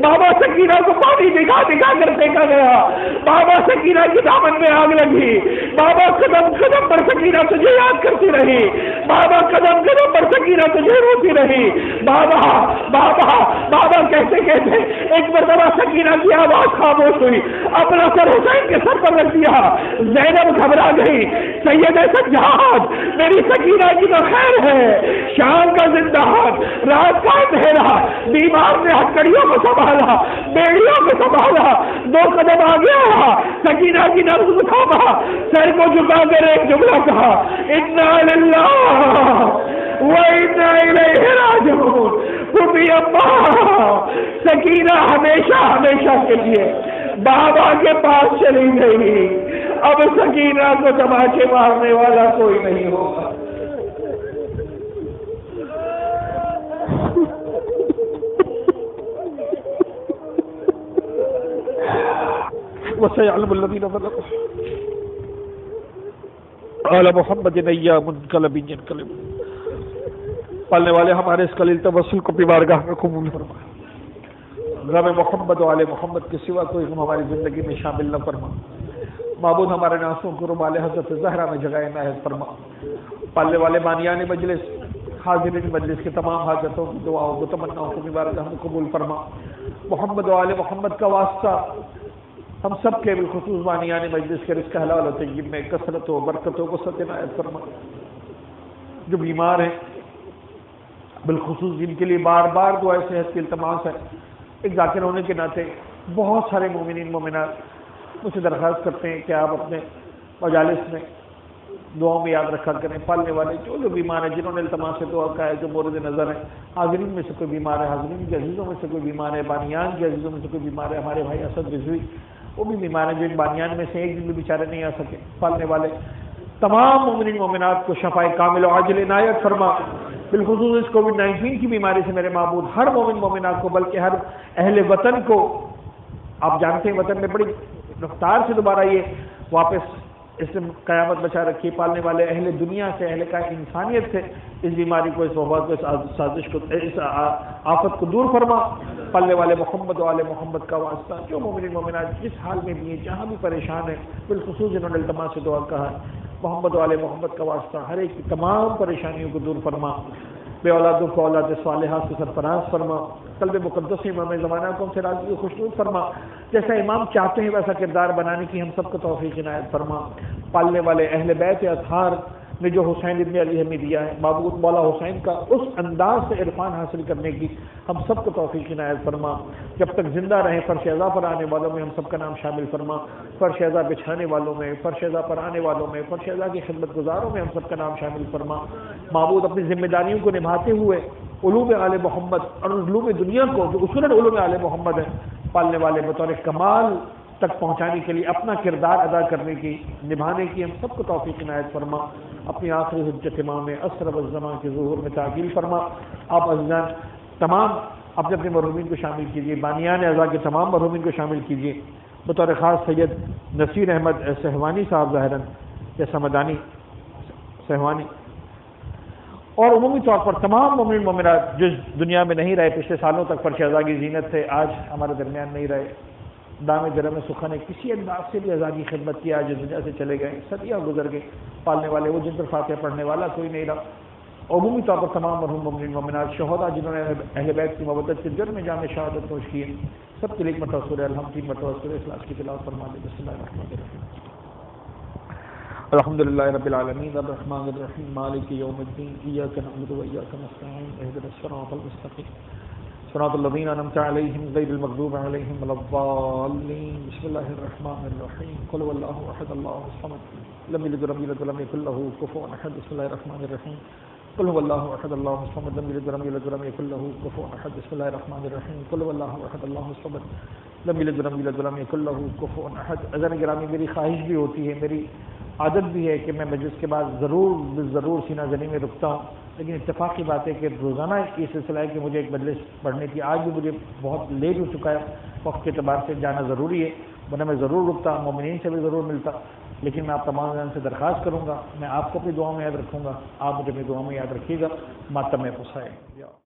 بابا سکینہ کو پانی دکھا دکھا کر پھینکا گیا، بابا سکینہ کی دامن میں آگ لگی، بابا قدم قدم پر سکینہ تجھے یاد کرتی رہی، بابا قدم قدم پر سکینہ تجھے روتی رہی۔ بابا بابا بابا کہتے کہتے ایک مرتبہ سکینہ کی آواز خاموش ہوئی، اپنا سر حسین کے سر پر رکھ دیا۔ زینب گھبرا گئی، سید سجاد میری سکینہ کی تو خیر ہے، شام کا زندان رات کا اندھیرا، بیمار نے ہتکڑیوں کو سنبھالا، بیڑیوں کو سنبھالا، 2 قدم آگے آیا، سکینہ کی نبض کو تھاما، سر کو جھکا کر ایک جملہ کہا انا للہ وَإِنَّا إِلَيْهِ رَاجِعُونَ۔ پھوپھی اماں سکینہ ہمیشہ ہمیشہ کے لیے بابا کے پاس چلی گئی، اب سکینہ کو تماشے مارنے والا کوئی نہیں ہوگا۔ وَسَيَعْلَمُ الَّذِينَ ظَلَمُوا عَلَى مُحَمَّدٍ أَيَّامٌ منقلب ينقلب۔ پالنے والے ہمارے اس قلیل توسل کو بھی بارگاہ میں قبول فرما، غم محمد و آل محمد کے سوا کوئی غم ہماری زندگی میں شامل نہ فرما۔ معبود ہمارے ناسوں کو رمال حضرت زہرا میں جگہ عنایت فرما۔ پالنے والے بانیان مجلس، حاضرین مجلس کے تمام حاجتوں کی دعاؤں کو تمناؤں کو بھی بارگاہ میں قبول فرما۔ محمد و آل محمد کا واسطہ ہم سب کے بالخصوص بانیان مجلس کے رزق حلال و طیب میں کثرت و برکتوں کو سد عنایت فرما۔ جو بیمار ہیں بالخصوص جن کے لیے بار بار دعائے صحت کی التماس ہے، ایک ذاکر ہونے کے ناطے بہت سارے مومنین مومنات مجھ سے درخواست کرتے ہیں کہ آپ اپنے مجالس میں دعاؤں میں یاد رکھا کریں۔ پالنے والے جو بیمار ہیں، جنہوں نے التماس سے دعا کا ہے، جو مورد نظر ہیں، حاضرین میں سے کوئی بیمار ہے، حاضرین کے عزیزوں میں سے کوئی بیمار ہے، بانیان کے عزیزوں میں سے کوئی بیمار ہے، ہمارے بھائی اسد رضوی وہ بھی بیمار ہیں، جو ان بانیان میں سے ایک دن بھی بیچارے نہیں آ سکے۔ پالنے والے تمام مومنین مومنات کو شفائے کامل و عاجل عنایت فرما۔ بالخصوص اس کووڈ-19 کی بیماری سے میرے معبود ہر مومن مومنات کو، بلکہ ہر اہل وطن کو، آپ جانتے ہیں وطن میں بڑی رفتار سے دوبارہ یہ واپس اس سے قیامت بچا رکھی۔ پالنے والے اہل دنیا سے، اہل کا انسانیت سے اس بیماری کو، اس وبا کو، اس سازش کو، اس آفت کو دور فرما۔ پالنے والے محمد و آل محمد کا واسطہ جو مومن مومنات جس حال میں بھی ہیں، جہاں بھی پریشان ہیں، بالخصوص جنہوں نے التماس سے دعا کہا ہے، محمد و آل محمد کا واسطہ ہر ایک کی تمام پریشانیوں کو دور فرما۔ بے اولادوں کو اولاد صالحہ سے سرفراز فرما۔ قلب مقدس امام زمانہ کو ہم سے راضی و خوشنود فرما۔ جیسا امام چاہتے ہیں ویسا کردار بنانے کی ہم سب کو توفیق عنایت فرما۔ پالنے والے اہل بیت اطہار نے جو حسین ابن علی ہمیں دیا ہے، معبود مولا حسین کا اس انداز سے عرفان حاصل کرنے کی ہم سب کو توفیق عنایت فرما، جب تک زندہ رہیں فرش اعضاء پر آنے والوں میں ہم سب کا نام شامل فرما، فرش اعضاء بچھانے والوں میں، فرش اعضاء پر آنے والوں میں، فرش اعضاء کی خدمت گزاروں میں ہم سب کا نام شامل فرما۔ معبود اپنی ذمہ داریوں کو نبھاتے ہوئے علوم آل محمد اور علوم دنیا کو جو اصول علوم آل محمد ہیں پالنے والے بطور کمال تک پہنچانے کے لیے اپنا کردار ادا کرنے کی، نبھانے کی ہم سب کو توفیق عنایت فرما۔ اپنی آخری حجت امام اسرب الزمان کے ظہور میں تعجیل فرما۔ آپ عزیزان تمام اپنے اپنے مرحومین کو شامل کیجیے، بانیان اعضاء کے تمام مرحومین کو شامل کیجیے، بطور خاص سید نصیر احمد سہوانی صاحب ظاہراً یا سمدانی سہوانی، اور عمومی طور پر تمام مومن مومنات جو دنیا میں نہیں رہے، پچھلے سالوں تک فرش اعضاء کی زینت تھے، آج ہمارے درمیان نہیں رہے، دام درم سخا نے کسی انداز سے بھی اعضاء کی خدمت کی، آج دنیا سے چلے گئے، صدیاں گزر گئے، پالنے والے وہ جن پر فاتحہ پڑھنے والا کوئی نہیں رہا۔ عمومی طور پر تمام مرحوم مومنین مومنات شہداء جنہوں نے اہل بیت کی محبت کے جرم میں جامع شہادت نوش کی ہے، سب کے لیے ایک مرتبہ سورہ الحمد 3 مرتبہ سورہ اخلاص کی تلاوت فرما دیں۔ بسم اللہ الرحمن الرحیم، الحمد للہ رب العالمین الرحمن الرحیم مالک یوم الدین، ایاک نعبد و ایاک نستعین، اہدنا الصراط المستقیم صراط الذین انعمت علیہم غیر المغضوب علیہم ولا الضالین۔ بسم اللہ الرحمن الرحیم، قل هو اللہ احد اللہ الصمد لم یلد ولم یولد ولم یکن له کفوا احد۔ بسم اللہ الرحمن الرحیم، قل هو اللہ احد اللہ الصمد لم یلد ولم یولد ولم یکن له کفوا احد۔ بسم اللہ الرحمن الرحیم، قل هو اللہ احد اللہ الصمد لم یلد ولم یولد ولم یکن له کفوا احد۔ عزیزان گرامی، میری خواہش بھی ہوتی ہے، میری عادت بھی ہے کہ میں مجلس کے بعد ضرور سینہ زنی میں رکتا ہوں، لیکن اتفاق کی بات ہے کہ روزانہ یہ سلسلہ ہے کہ مجھے ایک مجلس پڑھنے کی، آج بھی مجھے بہت لیٹ ہو چکا ہے، وقت کے اعتبار سے جانا ضروری ہے، ورنہ میں ضرور رکتا، مومنین سے بھی ضرور ملتا، لیکن میں آپ تمام جان سے درخواست کروں گا، میں آپ کو اپنی دعاؤں میں یاد رکھوں گا، آپ مجھے اپنی دعاؤں میں یاد رکھیے گا، ماتم میں پسائے۔